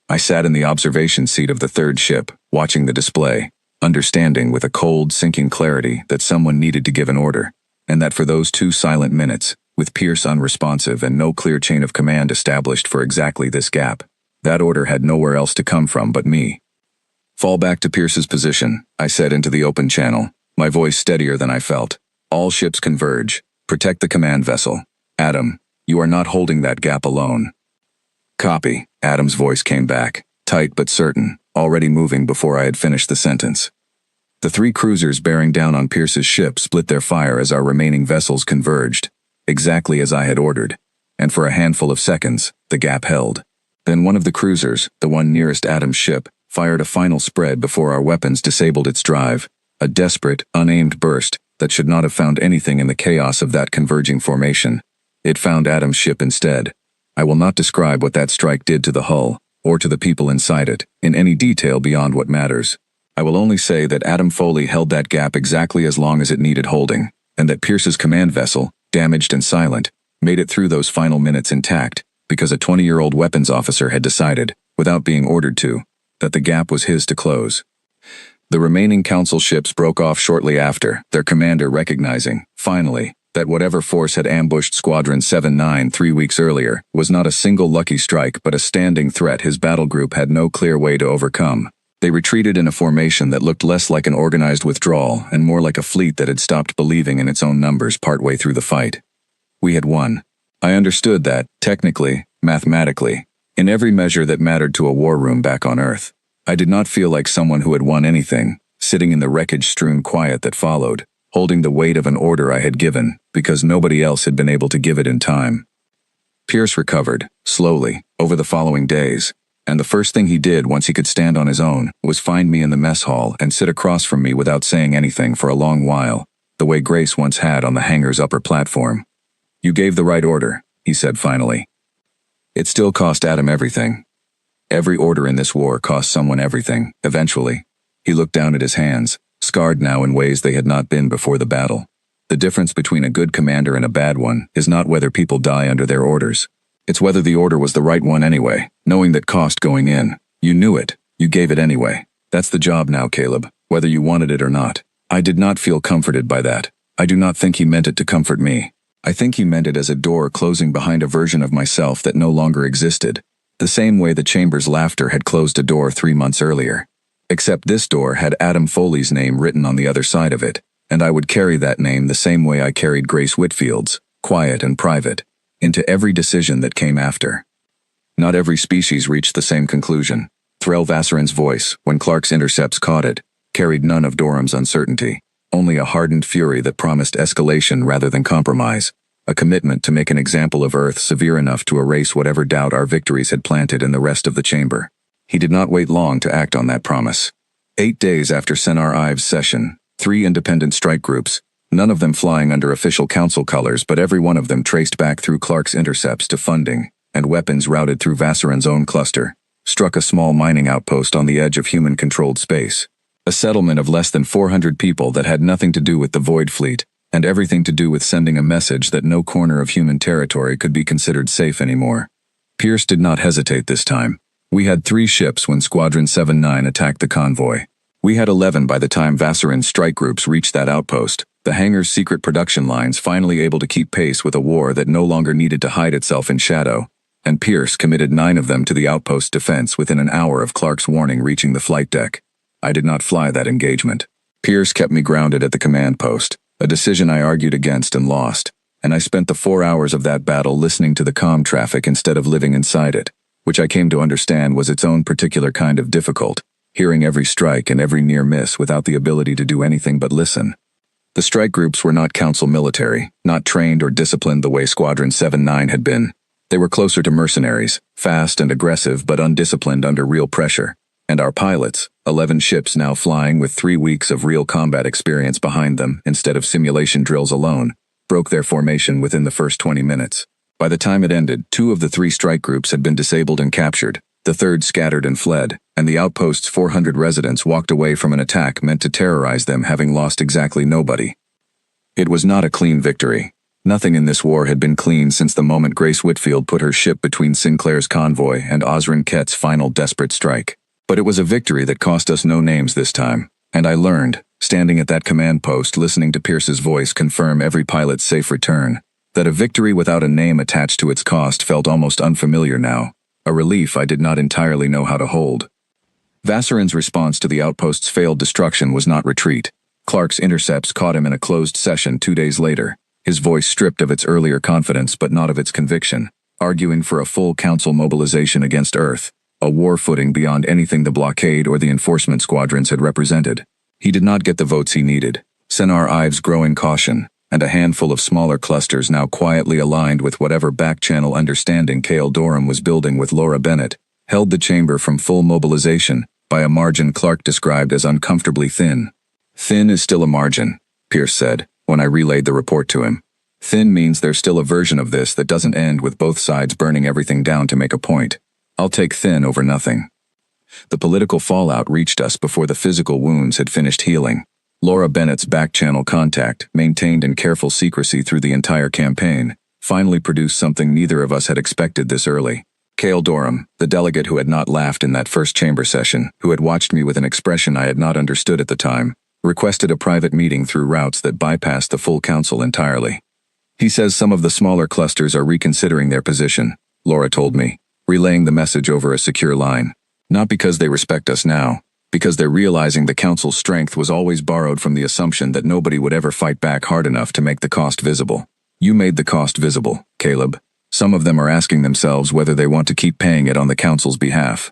I sat in the observation seat of the 3rd ship, watching the display, understanding with a cold, sinking clarity that someone needed to give an order, and that for those 2 silent minutes, with Pierce unresponsive and no clear chain of command established for exactly this gap, that order had nowhere else to come from but me. Fall back to Pierce's position, I said into the open channel, my voice steadier than I felt. All ships converge. Protect the command vessel. Adam, you are not holding that gap alone. Copy, Adam's voice came back, tight but certain, already moving before I had finished the sentence. The 3 cruisers bearing down on Pierce's ship split their fire as our remaining vessels converged, exactly as I had ordered, and for a handful of seconds, the gap held. Then one of the cruisers, the one nearest Adam's ship, fired a final spread before our weapons disabled its drive, a desperate, unaimed burst that should not have found anything in the chaos of that converging formation. It found Adam's ship instead. I will not describe what that strike did to the hull, or to the people inside it, in any detail beyond what matters. I will only say that Adam Foley held that gap exactly as long as it needed holding, and that Pierce's command vessel, damaged and silent, made it through those final minutes intact, because a 20-year-old weapons officer had decided, without being ordered to, that the gap was his to close. The remaining council ships broke off shortly after, their commander recognizing, finally, that whatever force had ambushed Squadron 7-9 3 weeks earlier was not a single lucky strike but a standing threat his battle group had no clear way to overcome. They retreated in a formation that looked less like an organized withdrawal and more like a fleet that had stopped believing in its own numbers partway through the fight. We had won. I understood that, technically, mathematically, in every measure that mattered to a war room back on Earth. I did not feel like someone who had won anything, sitting in the wreckage-strewn quiet that followed, holding the weight of an order I had given, because nobody else had been able to give it in time. Pierce recovered, slowly, over the following days, and the first thing he did once he could stand on his own was find me in the mess hall and sit across from me without saying anything for a long while, the way Grace once had on the hangar's upper platform. "You gave the right order," he said finally. "It still cost Adam everything. Every order in this war cost someone everything, eventually." He looked down at his hands, scarred now in ways they had not been before the battle. "The difference between a good commander and a bad one is not whether people die under their orders. It's whether the order was the right one anyway, knowing that cost going in. You knew it, you gave it anyway. That's the job now, Caleb, whether you wanted it or not." I did not feel comforted by that. I do not think he meant it to comfort me. I think he meant it as a door closing behind a version of myself that no longer existed, the same way the chamber's laughter had closed a door 3 months earlier. Except this door had Adam Foley's name written on the other side of it, and I would carry that name the same way I carried Grace Whitfield's, quiet and private, into every decision that came after. Not every species reached the same conclusion. Threll Vassarin's voice, when Clark's intercepts caught it, carried none of Dorham's uncertainty, only a hardened fury that promised escalation rather than compromise, a commitment to make an example of Earth severe enough to erase whatever doubt our victories had planted in the rest of the chamber. He did not wait long to act on that promise. 8 days after Senar Ives' session, 3 independent strike groups, none of them flying under official council colors but every one of them traced back through Clark's intercepts to funding, and weapons routed through Vassarin's own cluster, struck a small mining outpost on the edge of human-controlled space. A settlement of less than 400 people that had nothing to do with the Void Fleet, and everything to do with sending a message that no corner of human territory could be considered safe anymore. Pierce did not hesitate this time. We had 3 ships when Squadron 7-9 attacked the convoy. We had 11 by the time Vassarin's strike groups reached that outpost, the hangar's secret production lines finally able to keep pace with a war that no longer needed to hide itself in shadow, and Pierce committed 9 of them to the outpost's defense within an hour of Clark's warning reaching the flight deck. I did not fly that engagement. Pierce kept me grounded at the command post, a decision I argued against and lost, and I spent the 4 hours of that battle listening to the comm traffic instead of living inside it, which I came to understand was its own particular kind of difficult, hearing every strike and every near miss without the ability to do anything but listen. The strike groups were not council military, not trained or disciplined the way Squadron 7-9 had been. They were closer to mercenaries, fast and aggressive but undisciplined under real pressure. And our pilots, 11 ships now flying with 3 weeks of real combat experience behind them instead of simulation drills alone, broke their formation within the first 20 minutes. By the time it ended, 2 of the 3 strike groups had been disabled and captured, the 3rd scattered and fled, and the outpost's 400 residents walked away from an attack meant to terrorize them, having lost exactly nobody. It was not a clean victory. Nothing in this war had been clean since the moment Grace Whitfield put her ship between Sinclair's convoy and Osrin Kett's final desperate strike. But it was a victory that cost us no names this time, and I learned, standing at that command post listening to Pierce's voice confirm every pilot's safe return, that a victory without a name attached to its cost felt almost unfamiliar now, a relief I did not entirely know how to hold. Vassarin's response to the outpost's failed destruction was not retreat. Clark's intercepts caught him in a closed session 2 days later, his voice stripped of its earlier confidence but not of its conviction, arguing for a full council mobilization against Earth, a war footing beyond anything the blockade or the enforcement squadrons had represented. He did not get the votes he needed. Senar Ives' growing caution, and a handful of smaller clusters now quietly aligned with whatever back-channel understanding Cale Dorham was building with Laura Bennett, held the chamber from full mobilization by a margin Clark described as uncomfortably thin. "Thin is still a margin," Pierce said, when I relayed the report to him. "Thin means there's still a version of this that doesn't end with both sides burning everything down to make a point. I'll take thin over nothing." The political fallout reached us before the physical wounds had finished healing. Laura Bennett's back-channel contact, maintained in careful secrecy through the entire campaign, finally produced something neither of us had expected this early. Cale Dorham, the delegate who had not laughed in that first chamber session, who had watched me with an expression I had not understood at the time, requested a private meeting through routes that bypassed the full council entirely. "He says some of the smaller clusters are reconsidering their position," Laura told me, relaying the message over a secure line. "Not because they respect us now, because they're realizing the council's strength was always borrowed from the assumption that nobody would ever fight back hard enough to make the cost visible. You made the cost visible, Caleb. Some of them are asking themselves whether they want to keep paying it on the council's behalf."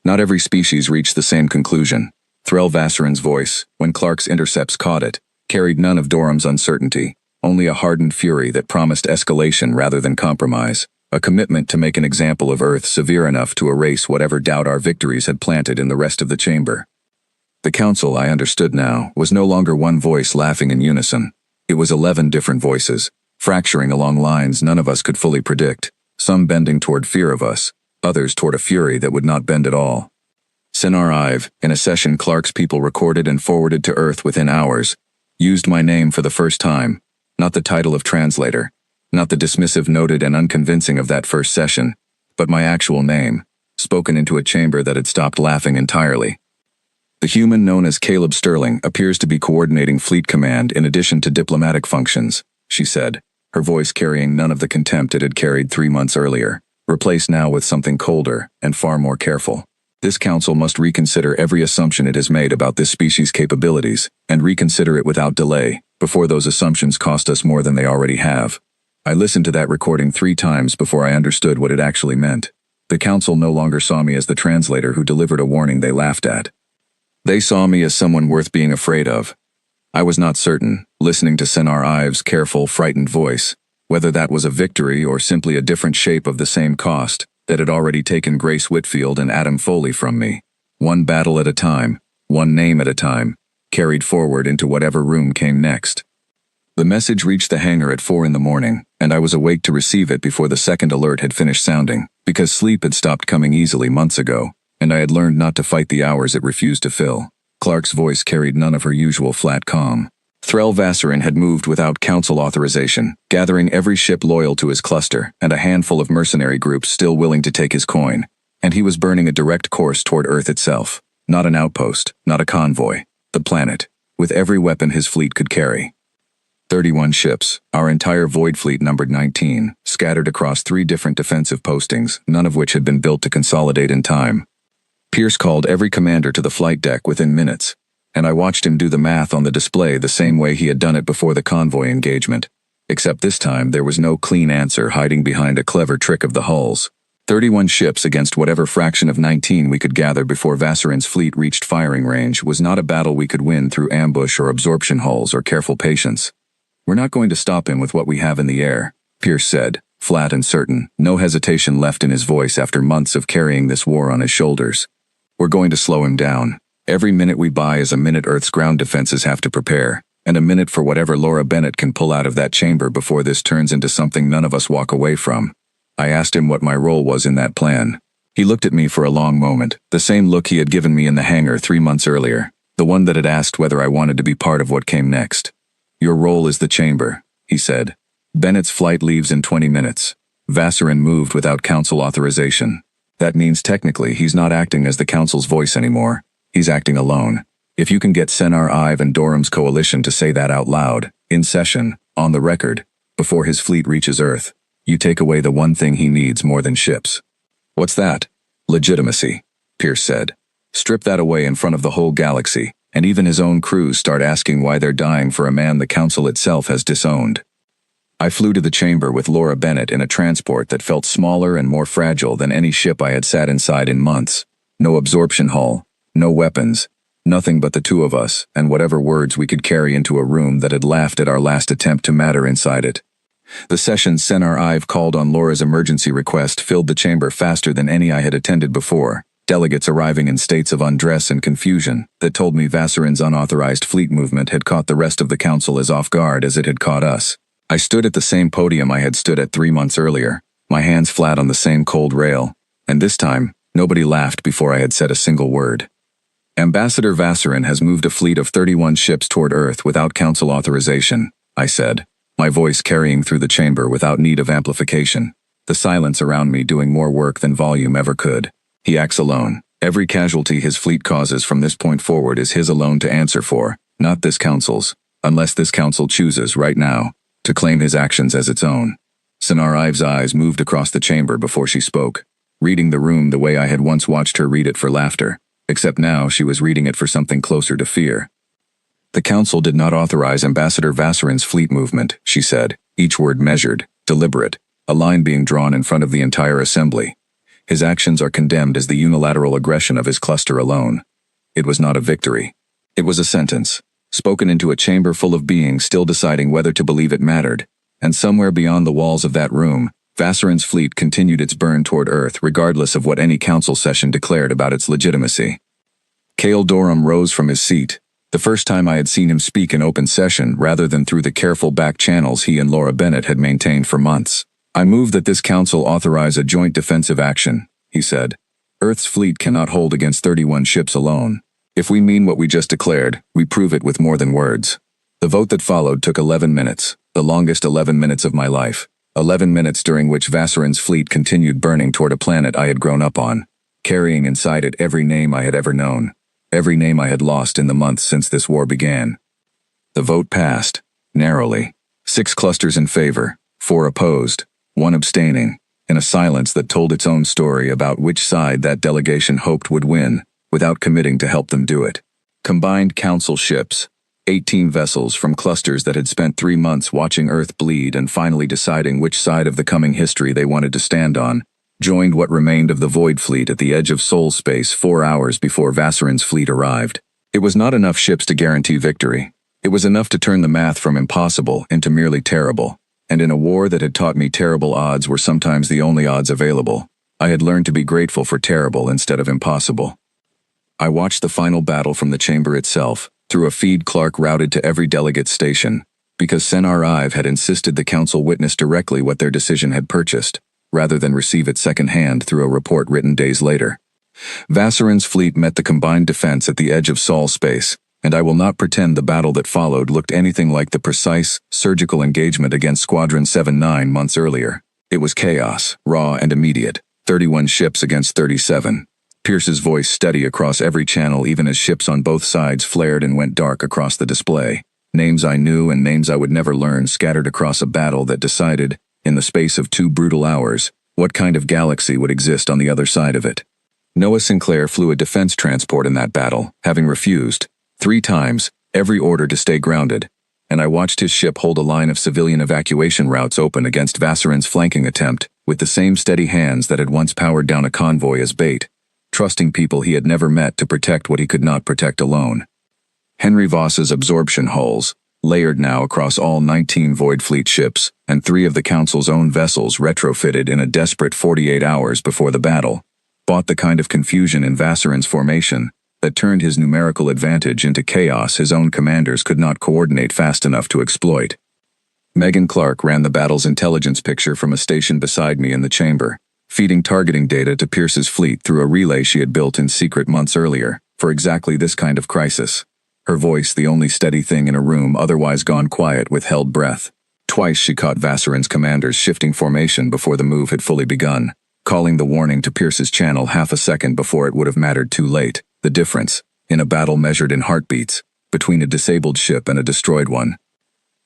Not every species reached the same conclusion. Threll Vassarin's voice, when Clark's intercepts caught it, carried none of Dorham's uncertainty, only a hardened fury that promised escalation rather than compromise, a commitment to make an example of Earth severe enough to erase whatever doubt our victories had planted in the rest of the chamber. The council, I understood now, was no longer one voice laughing in unison. It was 11 different voices, fracturing along lines none of us could fully predict, some bending toward fear of us, others toward a fury that would not bend at all. Senar Ive, in a session Clark's people recorded and forwarded to Earth within hours, used my name for the first time, not the title of translator, not the dismissive noted and unconvincing of that first session, but my actual name, spoken into a chamber that had stopped laughing entirely. The human known as Caleb Sterling appears to be coordinating fleet command in addition to diplomatic functions, she said, her voice carrying none of the contempt it had carried 3 months earlier, replaced now with something colder and far more careful. This council must reconsider every assumption it has made about this species' capabilities, and reconsider it without delay, before those assumptions cost us more than they already have. I listened to that recording 3 times before I understood what it actually meant. The council no longer saw me as the translator who delivered a warning they laughed at. They saw me as someone worth being afraid of. I was not certain, listening to Senar Ive's careful, frightened voice, whether that was a victory or simply a different shape of the same cost that had already taken Grace Whitfield and Adam Foley from me. One battle at a time, one name at a time, carried forward into whatever room came next. The message reached the hangar at 4 in the morning, and I was awake to receive it before the second alert had finished sounding, because sleep had stopped coming easily months ago, and I had learned not to fight the hours it refused to fill. Clark's voice carried none of her usual flat calm. Threll Vassarin had moved without council authorization, gathering every ship loyal to his cluster and a handful of mercenary groups still willing to take his coin, and he was burning a direct course toward Earth itself, not an outpost, not a convoy, the planet, with every weapon his fleet could carry. 31 ships, our entire Void fleet numbered 19, scattered across 3 different defensive postings, none of which had been built to consolidate in time. Pierce called every commander to the flight deck within minutes, and I watched him do the math on the display the same way he had done it before the convoy engagement, except this time there was no clean answer hiding behind a clever trick of the hulls. 31 ships against whatever fraction of 19 we could gather before Vassarin's fleet reached firing range was not a battle we could win through ambush or absorption hulls or careful patience. We're not going to stop him with what we have in the air, Pierce said, flat and certain, no hesitation left in his voice after months of carrying this war on his shoulders. We're going to slow him down. Every minute we buy is a minute Earth's ground defenses have to prepare, and a minute for whatever Laura Bennett can pull out of that chamber before this turns into something none of us walk away from. I asked him what my role was in that plan. He looked at me for a long moment, the same look he had given me in the hangar 3 months earlier, the one that had asked whether I wanted to be part of what came next. Your role is the chamber, he said. Bennett's flight leaves in 20 minutes. Vassarin moved without council authorization. That means technically he's not acting as the council's voice anymore. He's acting alone. If you can get Senar Ive and Dorham's coalition to say that out loud, in session, on the record, before his fleet reaches Earth, you take away the one thing he needs more than ships. What's that? Legitimacy, Pierce said. Strip that away in front of the whole galaxy, and even his own crews start asking why they're dying for a man the council itself has disowned. I flew to the chamber with Laura Bennett in a transport that felt smaller and more fragile than any ship I had sat inside in months. No absorption hull, no weapons, nothing but the 2 of us and whatever words we could carry into a room that had laughed at our last attempt to matter inside it. The session Senar Ive called on Laura's emergency request filled the chamber faster than any I had attended before, delegates arriving in states of undress and confusion that told me Vassarin's unauthorized fleet movement had caught the rest of the council as off guard as it had caught us. I stood at the same podium I had stood at 3 months earlier, my hands flat on the same cold rail, and this time, nobody laughed before I had said a single word. Ambassador Vassarin has moved a fleet of 31 ships toward Earth without council authorization, I said, my voice carrying through the chamber without need of amplification, the silence around me doing more work than volume ever could. He acts alone. Every casualty his fleet causes from this point forward is his alone to answer for, not this council's, unless this council chooses, right now, to claim his actions as its own. Senar Ive's eyes moved across the chamber before she spoke, reading the room the way I had once watched her read it for laughter, except now she was reading it for something closer to fear. The council did not authorize Ambassador Vassarin's fleet movement, she said, each word measured, deliberate, a line being drawn in front of the entire assembly. His actions are condemned as the unilateral aggression of his cluster alone. It was not a victory. It was a sentence, spoken into a chamber full of beings still deciding whether to believe it mattered, and somewhere beyond the walls of that room, Vassarin's fleet continued its burn toward Earth regardless of what any council session declared about its legitimacy. Cale Durham rose from his seat, the first time I had seen him speak in open session rather than through the careful back channels he and Laura Bennett had maintained for months. "I move that this council authorize a joint defensive action," he said. "Earth's fleet cannot hold against 31 ships alone. If we mean what we just declared, we prove it with more than words." The vote that followed took 11 minutes, the longest 11 minutes of my life. 11 minutes during which Vassarin's fleet continued burning toward a planet I had grown up on, carrying inside it every name I had ever known, every name I had lost in the months since this war began. The vote passed, narrowly. 6 clusters in favor, 4 opposed, 1 abstaining, in a silence that told its own story about which side that delegation hoped would win, without committing to help them do it. Combined council ships, 18 vessels from clusters that had spent 3 months watching Earth bleed and finally deciding which side of the coming history they wanted to stand on, joined what remained of the Void Fleet at the edge of Sol space 4 hours before Vassarin's fleet arrived. It was not enough ships to guarantee victory. It was enough to turn the math from impossible into merely terrible. And in a war that had taught me terrible odds were sometimes the only odds available, I had learned to be grateful for terrible instead of impossible. I watched the final battle from the chamber itself, through a feed Clark routed to every delegate's station, because Senar Ive had insisted the council witness directly what their decision had purchased, rather than receive it secondhand through a report written days later. Vassarin's fleet met the combined defense at the edge of Sol space, and I will not pretend the battle that followed looked anything like the precise, surgical engagement against Squadron 7-9 months earlier. It was chaos, raw and immediate, 31 ships against 37. Pierce's voice steady across every channel even as ships on both sides flared and went dark across the display. Names I knew and names I would never learn scattered across a battle that decided, in the space of 2 brutal hours, what kind of galaxy would exist on the other side of it. Noah Sinclair flew a defense transport in that battle, having refused, 3 times, every order to stay grounded, and I watched his ship hold a line of civilian evacuation routes open against Vassarin's flanking attempt, with the same steady hands that had once powered down a convoy as bait, trusting people he had never met to protect what he could not protect alone. Henry Voss's absorption hulls, layered now across all 19 Void Fleet ships, and 3 of the Council's own vessels retrofitted in a desperate 48 hours before the battle, bought the kind of confusion in Vassarin's formation that turned his numerical advantage into chaos his own commanders could not coordinate fast enough to exploit. Megan Clark ran the battle's intelligence picture from a station beside me in the chamber, feeding targeting data to Pierce's fleet through a relay she had built in secret months earlier, for exactly this kind of crisis. Her voice the only steady thing in a room otherwise gone quiet with held breath. Twice she caught Vassarin's commanders shifting formation before the move had fully begun, calling the warning to Pierce's channel half a second before it would have mattered too late. The difference, in a battle measured in heartbeats, between a disabled ship and a destroyed one.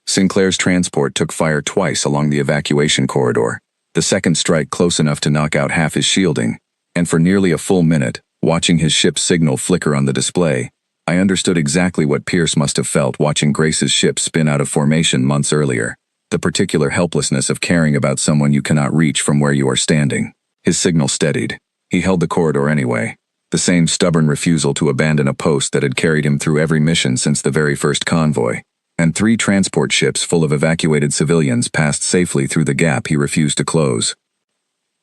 Sinclair's transport took fire twice along the evacuation corridor, the second strike close enough to knock out half his shielding, and for nearly a full minute, watching his ship's signal flicker on the display, I understood exactly what Pierce must have felt watching Grace's ship spin out of formation months earlier, the particular helplessness of caring about someone you cannot reach from where you are standing. His signal steadied. He held the corridor anyway, the same stubborn refusal to abandon a post that had carried him through every mission since the very first convoy, and 3 transport ships full of evacuated civilians passed safely through the gap he refused to close.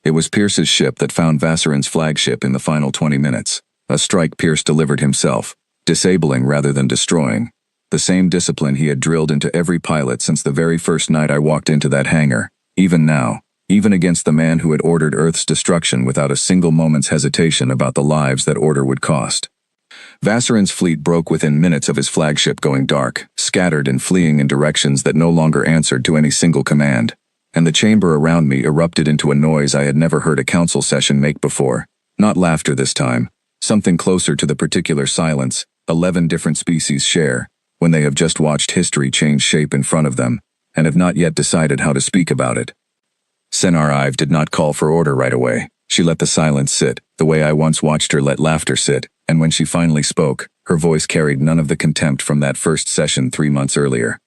It was Pierce's ship that found Vassarin's flagship in the final 20 minutes, a strike Pierce delivered himself, disabling rather than destroying, the same discipline he had drilled into every pilot since the very first night I walked into that hangar, even now, even against the man who had ordered Earth's destruction without a single moment's hesitation about the lives that order would cost. Vassarin's fleet broke within minutes of his flagship going dark, scattered and fleeing in directions that no longer answered to any single command, and the chamber around me erupted into a noise I had never heard a council session make before. Not laughter this time, something closer to the particular silence 11 different species share when they have just watched history change shape in front of them and have not yet decided how to speak about it. Senar Ive did not call for order right away. She let the silence sit, the way I once watched her let laughter sit, and when she finally spoke, her voice carried none of the contempt from that first session 3 months earlier.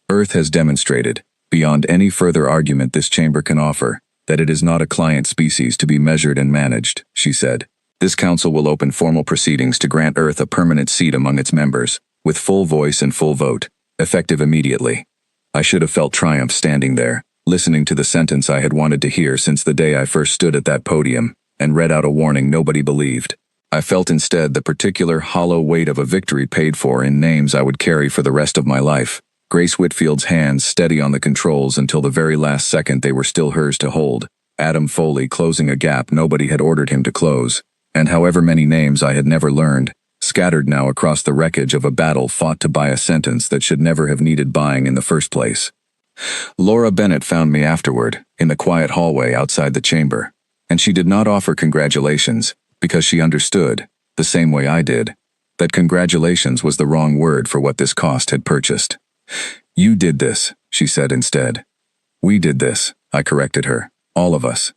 Earth has demonstrated, beyond any further argument this chamber can offer, that it is not a client species to be measured and managed, she said. This council will open formal proceedings to grant Earth a permanent seat among its members, with full voice and full vote, effective immediately. I should have felt triumph standing there, listening to the sentence I had wanted to hear since the day I first stood at that podium, and read out a warning nobody believed. I felt instead the particular hollow weight of a victory paid for in names I would carry for the rest of my life. Grace Whitfield's hands steady on the controls until the very last second they were still hers to hold. Adam Foley closing a gap nobody had ordered him to close. And however many names I had never learned, scattered now across the wreckage of a battle fought to buy a sentence that should never have needed buying in the first place. Laura Bennett found me afterward, in the quiet hallway outside the chamber. And she did not offer congratulations, because she understood, the same way I did, that congratulations was the wrong word for what this cost had purchased. You did this, she said instead. We did this, I corrected her. All of us.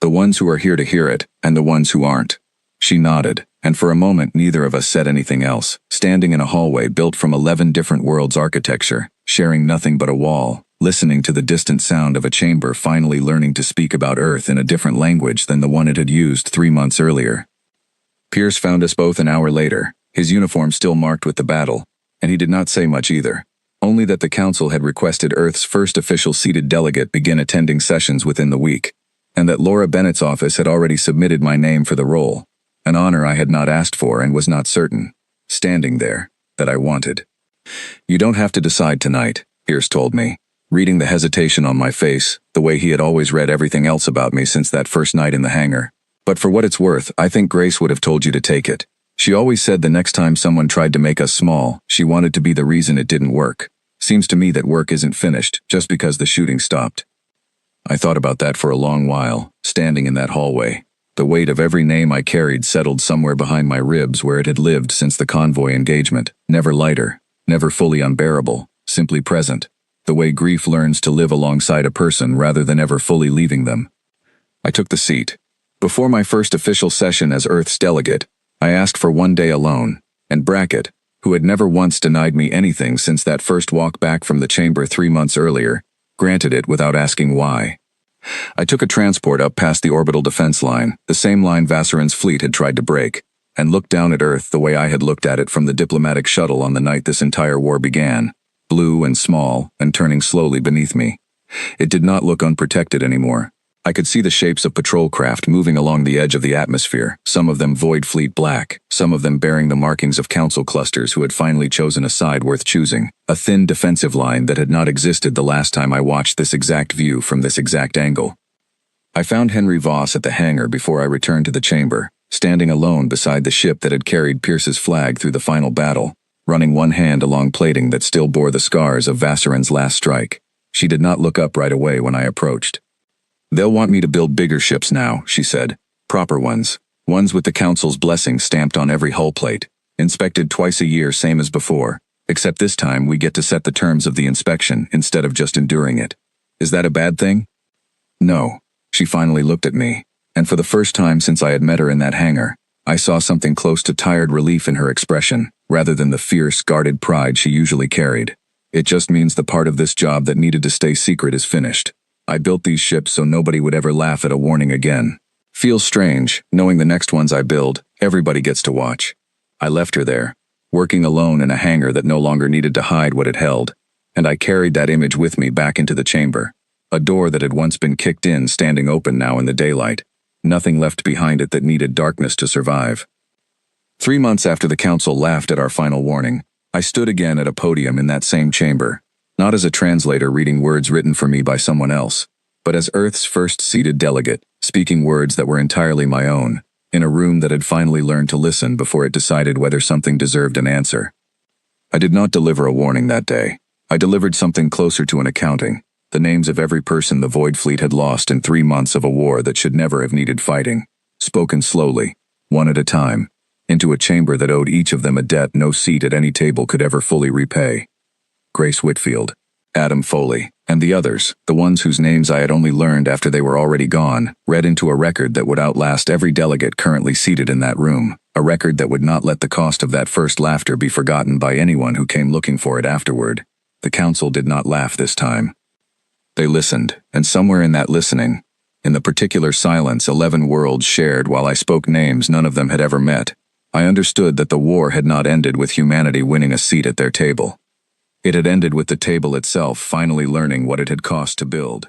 The ones who are here to hear it, and the ones who aren't. She nodded, and for a moment neither of us said anything else, standing in a hallway built from 11 different worlds' architecture, sharing nothing but a wall, listening to the distant sound of a chamber finally learning to speak about Earth in a different language than the one it had used 3 months earlier. Pierce found us both an hour later, his uniform still marked with the battle, and he did not say much either. Only that the council had requested Earth's first official seated delegate begin attending sessions within the week, and that Laura Bennett's office had already submitted my name for the role, an honor I had not asked for and was not certain, standing there, that I wanted. You don't have to decide tonight, Pierce told me, reading the hesitation on my face, the way he had always read everything else about me since that first night in the hangar. But for what it's worth, I think Grace would have told you to take it. She always said the next time someone tried to make us small, she wanted to be the reason it didn't work. Seems to me that work isn't finished just because the shooting stopped. I thought about that for a long while, standing in that hallway. The weight of every name I carried settled somewhere behind my ribs where it had lived since the convoy engagement, never lighter, never fully unbearable, simply present, the way grief learns to live alongside a person rather than ever fully leaving them. I took the seat. Before my first official session as Earth's delegate, I asked for 1 day alone, and Brackett, who had never once denied me anything since that first walk back from the chamber 3 months earlier, granted it without asking why. I took a transport up past the orbital defense line, the same line Vassarin's fleet had tried to break, and looked down at Earth the way I had looked at it from the diplomatic shuttle on the night this entire war began, blue and small and turning slowly beneath me. It did not look unprotected anymore. I could see the shapes of patrol craft moving along the edge of the atmosphere, some of them Void Fleet black, some of them bearing the markings of council clusters who had finally chosen a side worth choosing, a thin defensive line that had not existed the last time I watched this exact view from this exact angle. I found Henry Voss at the hangar before I returned to the chamber, standing alone beside the ship that had carried Pierce's flag through the final battle, running one hand along plating that still bore the scars of Vassarin's last strike. She did not look up right away when I approached. They'll want me to build bigger ships now, she said. Proper ones. Ones with the council's blessing stamped on every hull plate. Inspected twice a year, same as before. Except this time we get to set the terms of the inspection instead of just enduring it. Is that a bad thing? No. She finally looked at me, and for the first time since I had met her in that hangar, I saw something close to tired relief in her expression, rather than the fierce, guarded pride she usually carried. It just means the part of this job that needed to stay secret is finished. I built these ships so nobody would ever laugh at a warning again. Feels strange, knowing the next ones I build, everybody gets to watch. I left her there, working alone in a hangar that no longer needed to hide what it held, and I carried that image with me back into the chamber. A door that had once been kicked in standing open now in the daylight. Nothing left behind it that needed darkness to survive. 3 months after the council laughed at our final warning, I stood again at a podium in that same chamber. Not as a translator reading words written for me by someone else, but as Earth's first seated delegate, speaking words that were entirely my own, in a room that had finally learned to listen before it decided whether something deserved an answer. I did not deliver a warning that day. I delivered something closer to an accounting, the names of every person the Void Fleet had lost in 3 months of a war that should never have needed fighting, spoken slowly, one at a time, into a chamber that owed each of them a debt no seat at any table could ever fully repay. Grace Whitfield, Adam Foley, and the others, the ones whose names I had only learned after they were already gone, read into a record that would outlast every delegate currently seated in that room, a record that would not let the cost of that first laughter be forgotten by anyone who came looking for it afterward. The council did not laugh this time. They listened, and somewhere in that listening, In the particular silence 11 worlds shared while I spoke names none of them had ever met, I understood that the war had not ended with humanity winning a seat at their table. It had ended with the table itself finally learning what it had cost to build.